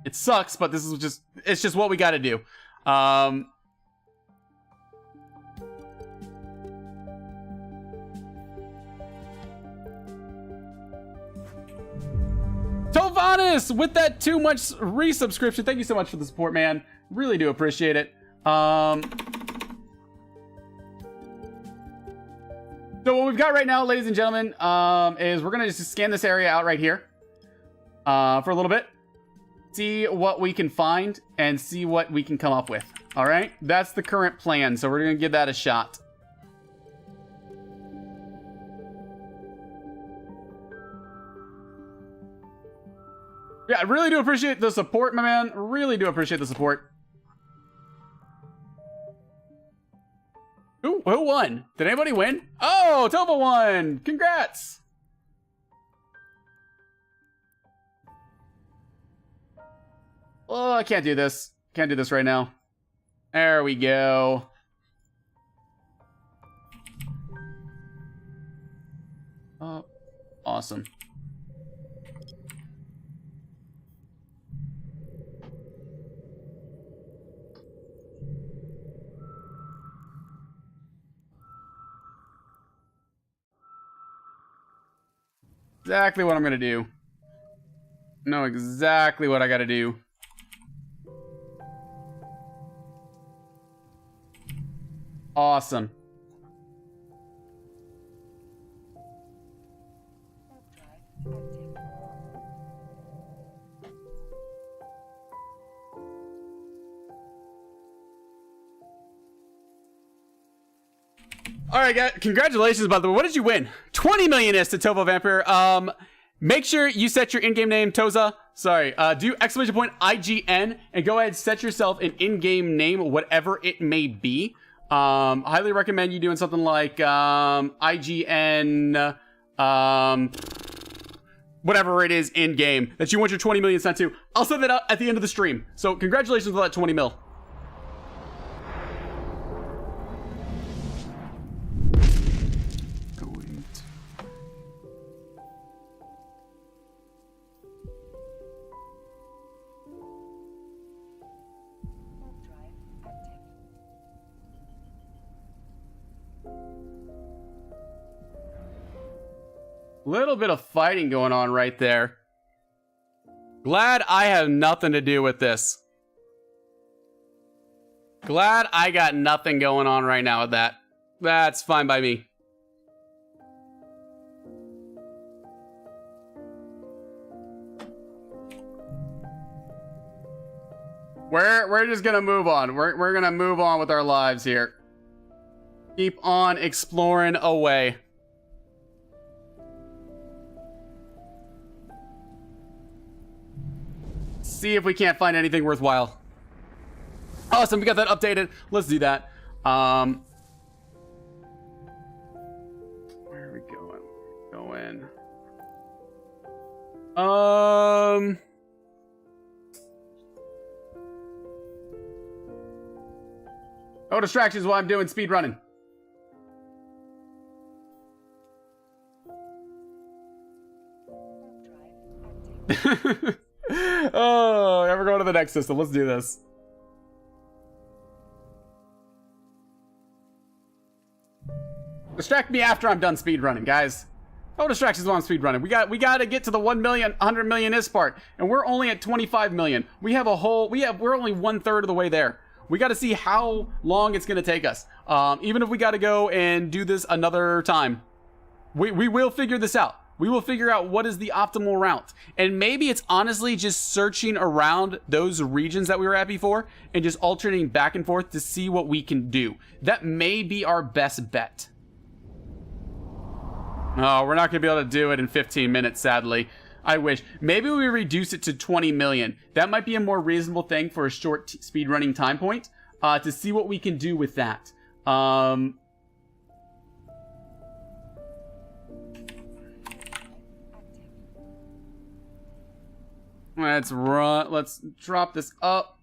It sucks, but this is it's just what we gotta do. Tovanis with that too much resubscription. Thank you so much for the support, man. Really do appreciate it. So what we've got right now, ladies and gentlemen, is we're gonna just scan this area out right here for a little bit, see what we can find, and see what we can come up with. All right, that's the current plan. So we're gonna give that a shot. Yeah, I really do appreciate the support, my man. Really do appreciate the support. Who won? Did anybody win? Oh, Tova won! Congrats! Oh, I can't do this. Can't do this right now. There we go. Oh, awesome. Exactly what I'm gonna do. Know exactly what I gotta do. Awesome. All right, guys. Congratulations, by the way. What did you win? 20 million is to Tovo Vampire. Make sure you set your in-game name, Toza. Sorry. Do exclamation point IGN and go ahead and set yourself an in-game name, whatever it may be. Highly recommend you doing something like IGN, whatever it is in-game that you want your 20 million sent to. I'll send that out at the end of the stream. So congratulations on that 20 mil. Little bit of fighting going on right there. Glad I have nothing to do with this. Glad I got nothing going on right now with that. That's fine by me. We're just gonna move on. We're gonna move on with our lives here. Keep on exploring away. See if we can't find anything worthwhile. Awesome, we got that updated. Let's do that. Where are we going? No distractions while I'm doing speed running. Oh, yeah, we're going to the next system. Let's do this. Distract me after I'm done speedrunning, guys. No distractions while I'm speedrunning. We got to get to the 1 million, 100 million is part, and we're only at 25 million. We're only 1/3 of the way there. We got to see how long it's going to take us. Even if we got to go and do this another time, we will figure this out. We will figure out what is the optimal route. And maybe it's honestly just searching around those regions that we were at before and just alternating back and forth to see what we can do. That may be our best bet. Oh, we're not going to be able to do it in 15 minutes, sadly. I wish. Maybe we reduce it to 20 million. That might be a more reasonable thing for a short speedrunning time point to see what we can do with that. Let's run. Let's drop this up.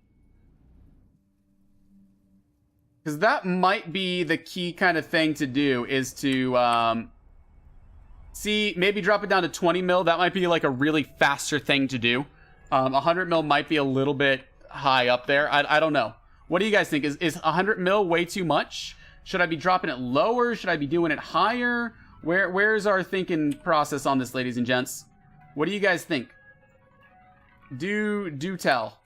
Because that might be the key kind of thing to do, is to See, maybe drop it down to 20 mil. That might be like a really faster thing to do. 100 mil might be a little bit high up there. I don't know. What do you guys think? Is 100 mil way too much? Should I be dropping it lower? Should I be doing it higher? Where's our thinking process on this, ladies and gents? What do you guys think? Do tell.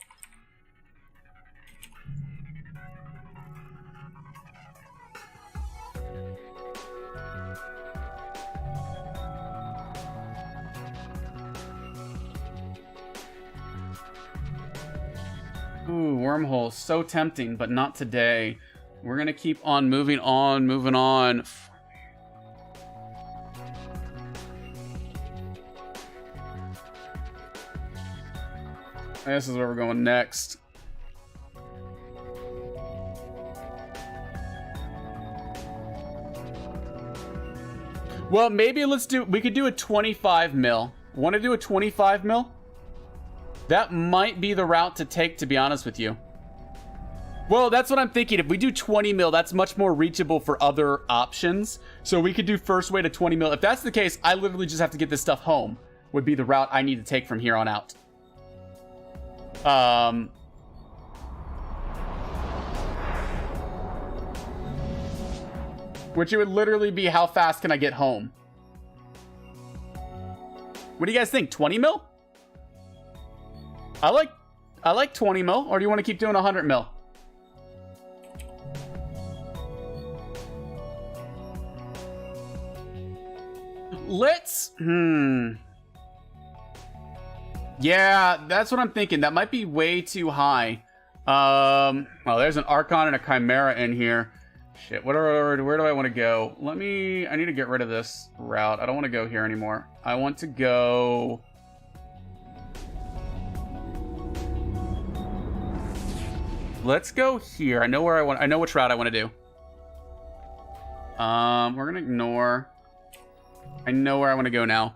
Ooh, wormhole. So tempting, but not today. We're gonna keep on moving on, moving on. This is where we're going next. Well, maybe we could do a 25 mil. Want to do a 25 mil? That might be the route to take, to be honest with you. Well, that's what I'm thinking. If we do 20 mil, that's much more reachable for other options. So we could do first way to 20 mil. If that's the case, I literally just have to get this stuff home, would be the route I need to take from here on out. Which it would literally be, how fast can I get home? What do you guys think? 20 mil? I like 20 mil, or do you want to keep doing 100 mil? Let's, yeah, that's what I'm thinking. That might be way too high. Oh, there's an Archon and a Chimera in here. Shit, where do I want to go? I need to get rid of this route. I don't want to go here anymore. I want to go... Let's go here. I know which route I want to do. We're gonna ignore. I know where I want to go now.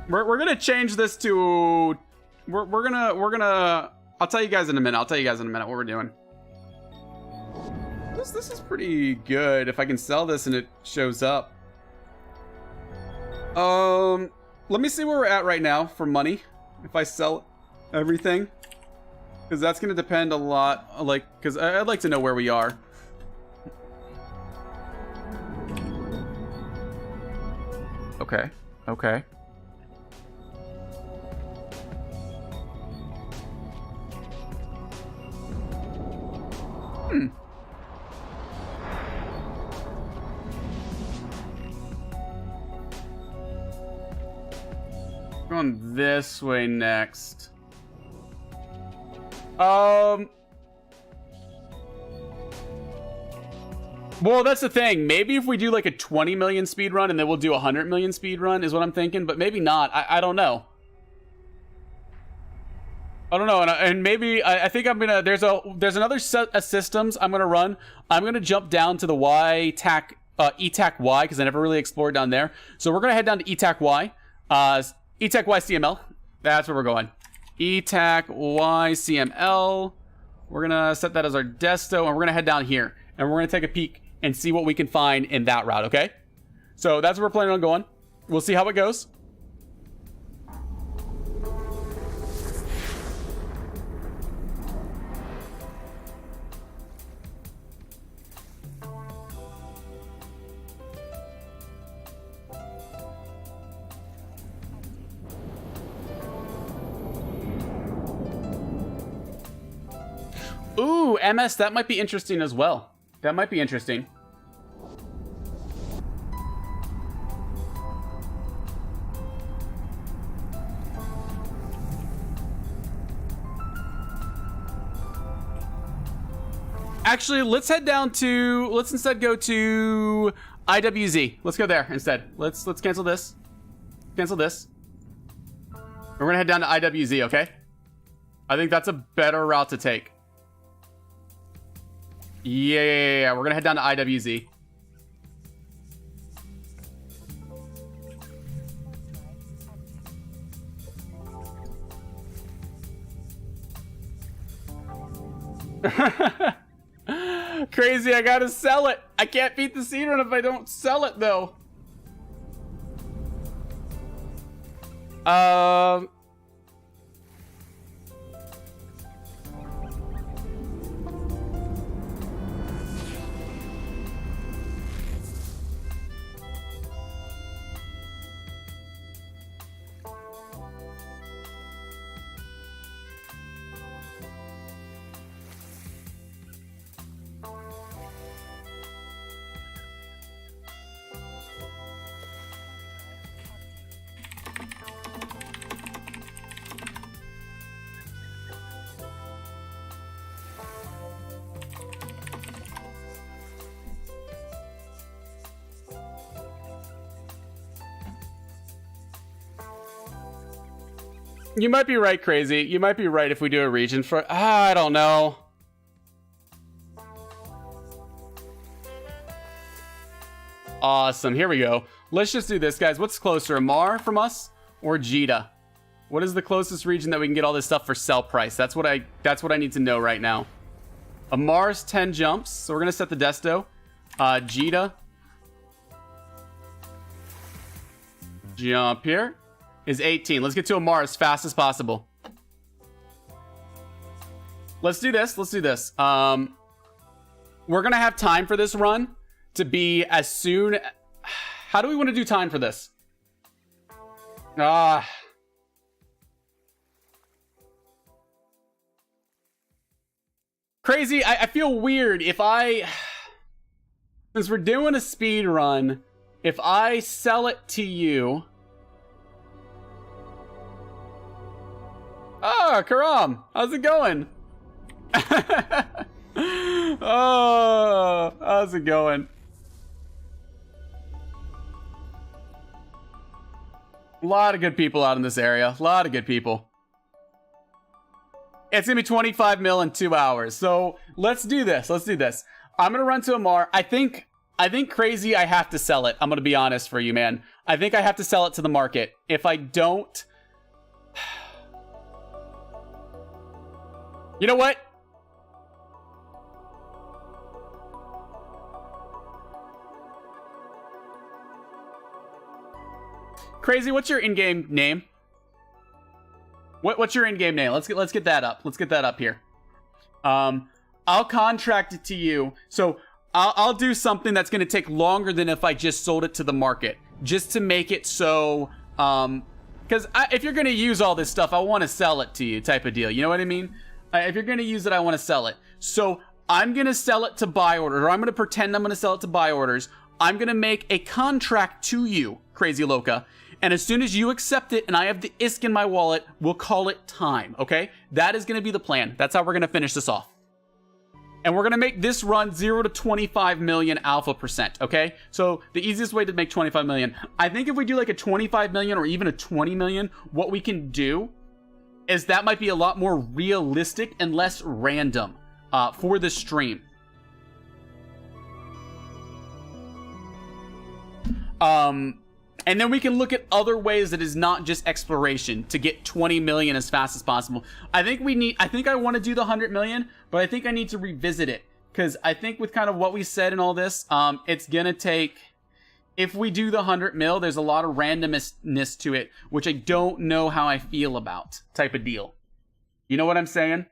We're gonna change this to. We're gonna. I'll tell you guys in a minute. What we're doing. This is pretty good. If I can sell this and it shows up. Let me see where we're at right now for money. If I sell everything, because that's gonna depend a lot. Because I'd like to know where we are. Okay. Going this way next. Well, that's the thing. Maybe if we do like a 20 million speed run and then we'll do a 100 million speed run is what I'm thinking, but maybe not. I don't know. And maybe I think I'm gonna. There's another set of systems I'm gonna run. I'm gonna jump down to the ETAC Y because I never really explored down there. So we're gonna head down to ETAC Y. ETAC Y CML. That's where we're going. ETAC Y CML. We're gonna set that as our desto, and we're gonna head down here, and we're gonna take a peek and see what we can find in that route. Okay. So that's where we're planning on going. We'll see how it goes. Ooh, MS, that might be interesting as well. That might be interesting. Actually, let's instead go to IWZ. Let's go there instead. Let's cancel this. Cancel this. We're gonna head down to IWZ, okay? I think that's a better route to take. Yeah. We're gonna head down to IWZ. Crazy, I gotta sell it. I can't beat the Speedrun if I don't sell it, though. You might be right, Crazy. You might be right if we do a region for... I don't know. Awesome. Here we go. Let's just do this, guys. What's closer, Amar from us or Jita? What is the closest region that we can get all this stuff for sell price? That's what I need to know right now. Amar's 10 jumps, so we're gonna set the desto. Jita. Jump here. Is 18. Let's get to Amar as fast as possible. Let's do this. Let's do this. We're going to have time for this run to be as soon... How do we want to do time for this? Crazy. I feel weird if I... Since we're doing a speed run, if I sell it to you... Oh, Karam, how's it going? Oh, how's it going? A lot of good people out in this area. A lot of good people. It's gonna be 25 mil in 2 hours. So let's do this. Let's do this. I'm gonna run to Amar. I think Crazy, I have to sell it. I'm gonna be honest for you, man. I think I have to sell it to the market. If I don't... You know what? Crazy, what's your in-game name? What's your in-game name? Let's get that up. Let's get that up here. I'll contract it to you. So I'll do something that's going to take longer than if I just sold it to the market, just to make it so because if you're going to use all this stuff, I want to sell it to you, type of deal. You know what I mean? If you're going to use it, I want to sell it. So I'm going to sell it to buy orders, or I'm going to pretend I'm going to sell it to buy orders. I'm going to make a contract to you, Crazy Loca. And as soon as you accept it and I have the ISK in my wallet, we'll call it time, okay? That is going to be the plan. That's how we're going to finish this off. And we're going to make this run 0 to 25 million alpha percent, okay? So the easiest way to make 25 million, I think if we do like a 25 million or even a 20 million, what we can do is that might be a lot more realistic and less random for the stream. And then we can look at other ways that is not just exploration to get 20 million as fast as possible. I think I want to do the 100 million, but I think I need to revisit it. Because I think with kind of what we said and all this, it's going to take... If we do the 100 mil, there's a lot of randomness to it, which I don't know how I feel about, type of deal. You know what I'm saying?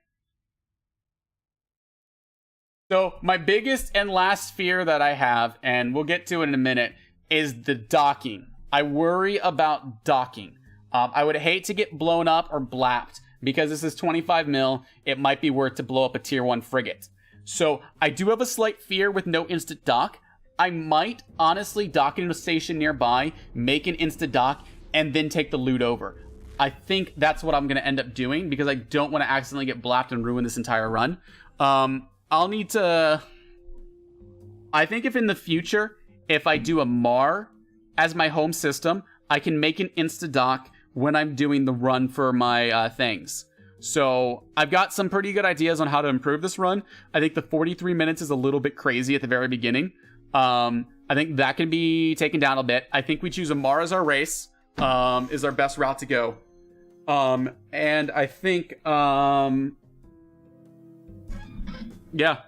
So my biggest and last fear that I have, and we'll get to it in a minute, is the docking. I worry about docking. I would hate to get blown up or blapped, because this is 25 mil, it might be worth to blow up a tier 1 frigate. So I do have a slight fear with no instant dock. I might honestly dock in a station nearby, make an insta dock, and then take the loot over. I think that's what I'm going to end up doing because I don't want to accidentally get blapped and ruin this entire run. I'll need to... I think if in the future, if I do a MAR as my home system, I can make an insta dock when I'm doing the run for my things. So I've got some pretty good ideas on how to improve this run. I think the 43 minutes is a little bit crazy at the very beginning. I think that can be taken down a bit. I think we choose Amar as our race, is our best route to go. And I think, Yeah.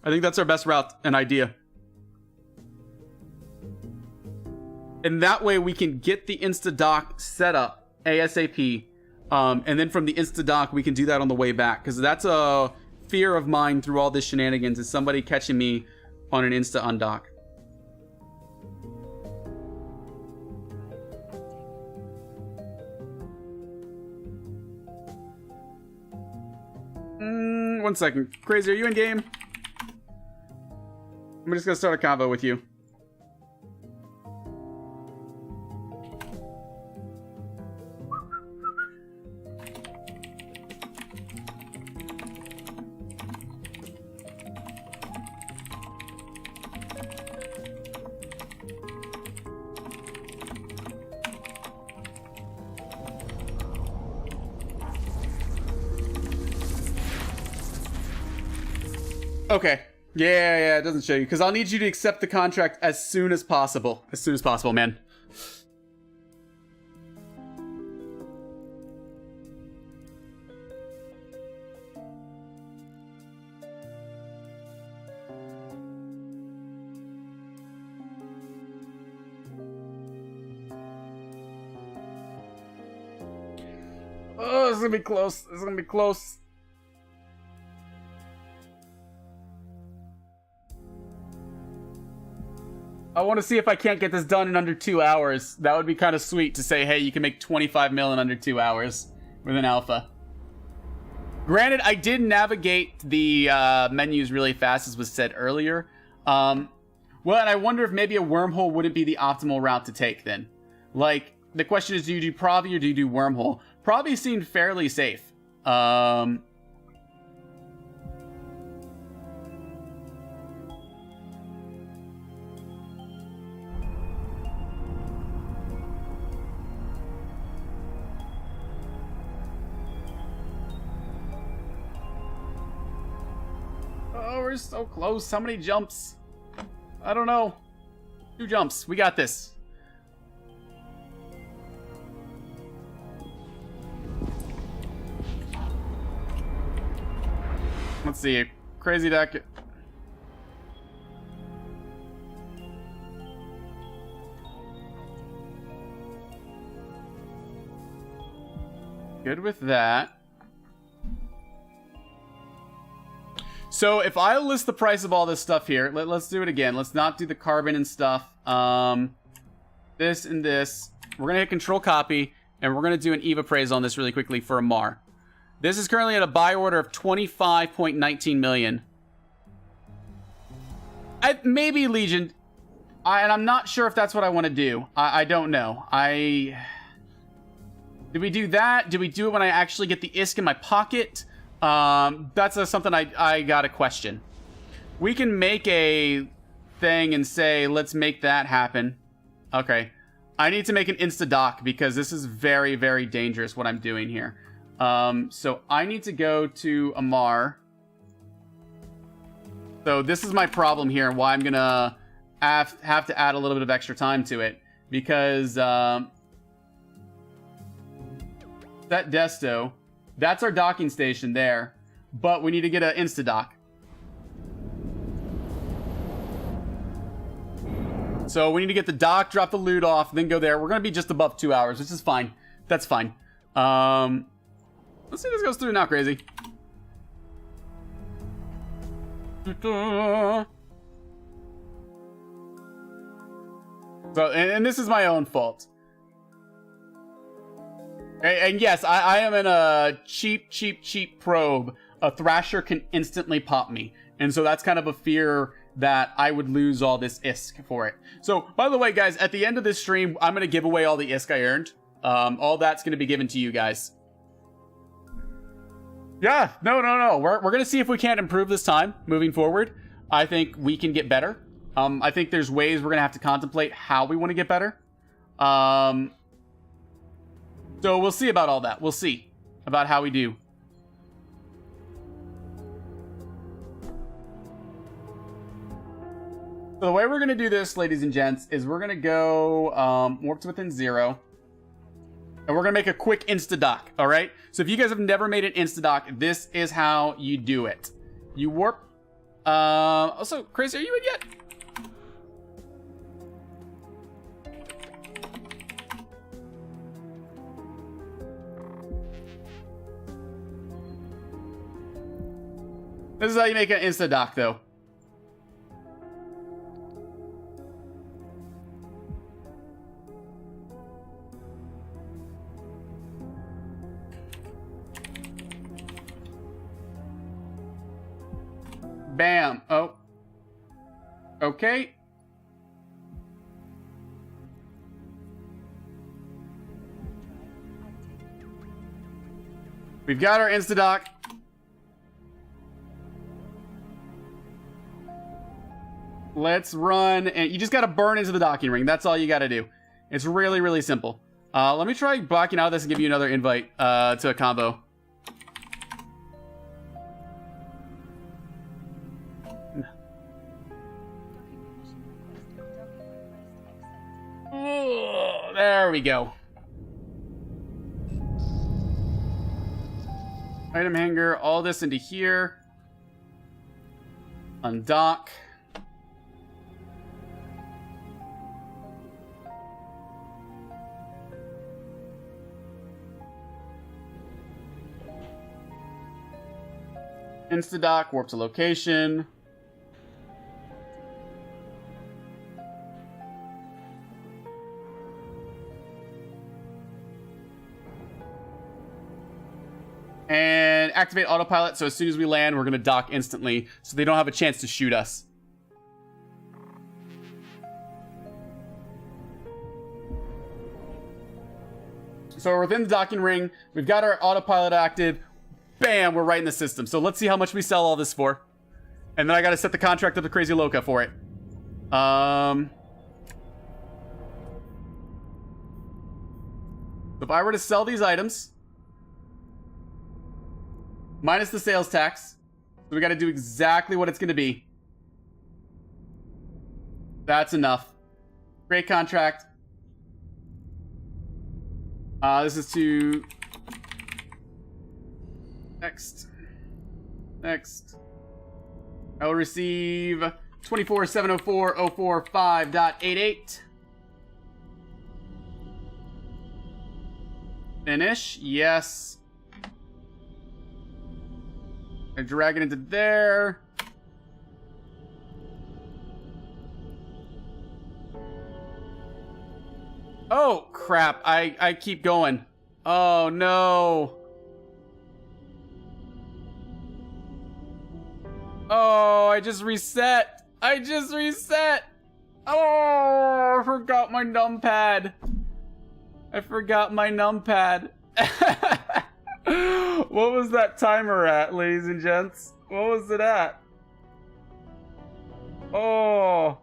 I think that's our best route and idea. And that way we can get the Insta-Dock set up ASAP. And then from the Insta-Dock, we can do that on the way back. Because that's a fear of mine through all this shenanigans, is somebody catching me on an Insta-Undock. One second. Crazy, are you in game? I'm just gonna start a convo with you. Okay. Yeah, it doesn't show you. Because I'll need you to accept the contract as soon as possible. As soon as possible, man. Oh, this is gonna be close. This is gonna be close. I want to see if I can't get this done in under 2 hours. That would be kind of sweet to say, hey, you can make 25 mil in under 2 hours with an alpha. Granted, I did navigate the menus really fast, as was said earlier. Well, and I wonder if maybe a wormhole wouldn't be the optimal route to take then. Like, the question is, do you do Provi or do you do wormhole? Provi seemed fairly safe. We're so close. How many jumps? I don't know. 2 jumps. We got this. Let's see. Crazy deck. Good with that. So if I list the price of all this stuff here, let's do it again. Let's not do the carbon and stuff. This and this. We're going to hit control copy, and we're going to do an EVA appraisal on this really quickly for Amar. This is currently at a buy order of 25.19 million. Maybe Legion. And I'm not sure if that's what I want to do. I don't know. Do we do that? Do we do it when I actually get the ISK in my pocket? That's something I gotta question. We can make a thing and say, let's make that happen. Okay. I need to make an Insta-Dock because this is very, very dangerous what I'm doing here. So I need to go to Amar. So this is my problem here and why I'm gonna have to add a little bit of extra time to it. Because, that Desto... That's our docking station there, but we need to get an Insta-Dock. So we need to get the dock, drop the loot off, then go there. We're going to be just above 2 hours, which is fine. That's fine. Let's see if this goes through now, Crazy. So, and this is my own fault. And yes, I am in a cheap probe. A Thrasher can instantly pop me. And so that's kind of a fear that I would lose all this ISK for it. So, by the way, guys, at the end of this stream, I'm going to give away all the ISK I earned. All that's going to be given to you guys. Yeah, no. We're going to see if we can't improve this time moving forward. I think we can get better. I think there's ways we're going to have to contemplate how we want to get better. So we'll see about all that. We'll see about how we do. So the way we're going to do this, ladies and gents, is we're going to go warp to within 0. And we're going to make a quick Insta-Dock, all right? So if you guys have never made an Insta-Dock, this is how you do it. You warp Also, Crazy, are you in yet? This is how you make an insta-dock, though. Bam. Oh. Okay. We've got our insta-dock. Let's run, and you just gotta burn into the docking ring. That's all you gotta do. It's really, really simple. Let me try blocking out this and give you another invite to a combo. Oh, there we go. Item hanger, all this into here. Undock. Insta-dock, warp to location. And activate autopilot, so as soon as we land, we're going to dock instantly, so they don't have a chance to shoot us. So we're within the docking ring. We've got our autopilot active. Bam, we're right in the system. So let's see how much we sell all this for. And then I got to set the contract up to Crazy Loca for it. If I were to sell these items, minus the sales tax, so we got to do exactly what it's going to be. That's enough. Great contract. This is to... Next. I will receive 24,704,045.88. Finish. Yes. I drag it into there. Oh, crap. I keep going. Oh, no. Oh, I just reset. Oh, I forgot my numpad. What was that timer at, ladies and gents? What was it at? Oh.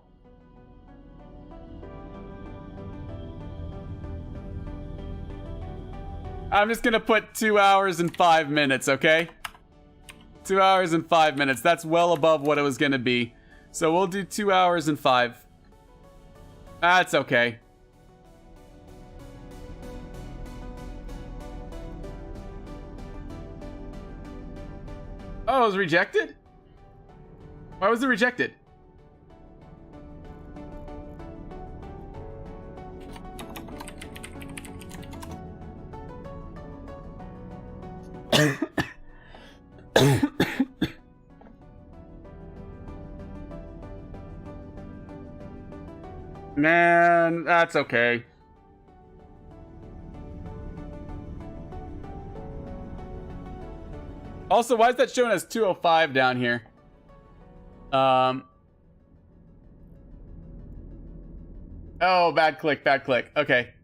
I'm just gonna put 2 hours and 5 minutes, okay? 2 hours and 5 minutes. That's well above what it was gonna be. So we'll do 2 hours and 5. That's okay. Oh, it was rejected? Why was it rejected? Man, that's okay. Also, why is that showing as 205 down here? Oh, bad click. Okay.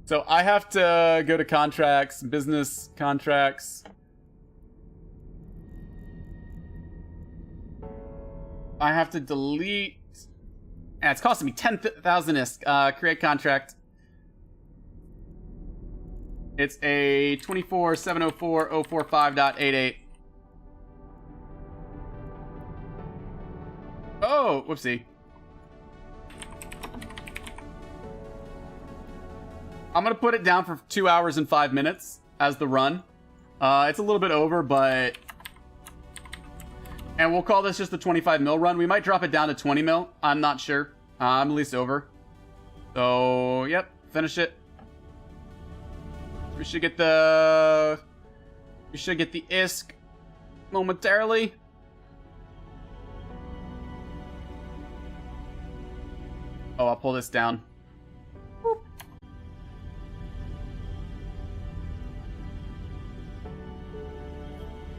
So I have to go to contracts, business contracts. I have to delete. And it's costing me 10,000 ISK. Create contract. It's a 24,704,045.88. Oh, whoopsie. I'm gonna put it down for 2 hours and 5 minutes as the run. It's a little bit over, but And we'll call this just the 25 mil run. We might drop it down to 20 mil. I'm not sure. I'm at least over. So, yep. Finish it. We should get the... We should get the ISK momentarily. Oh, I'll pull this down. Boop.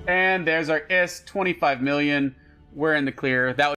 And there's our ISK, 25 million. We're in the clear. That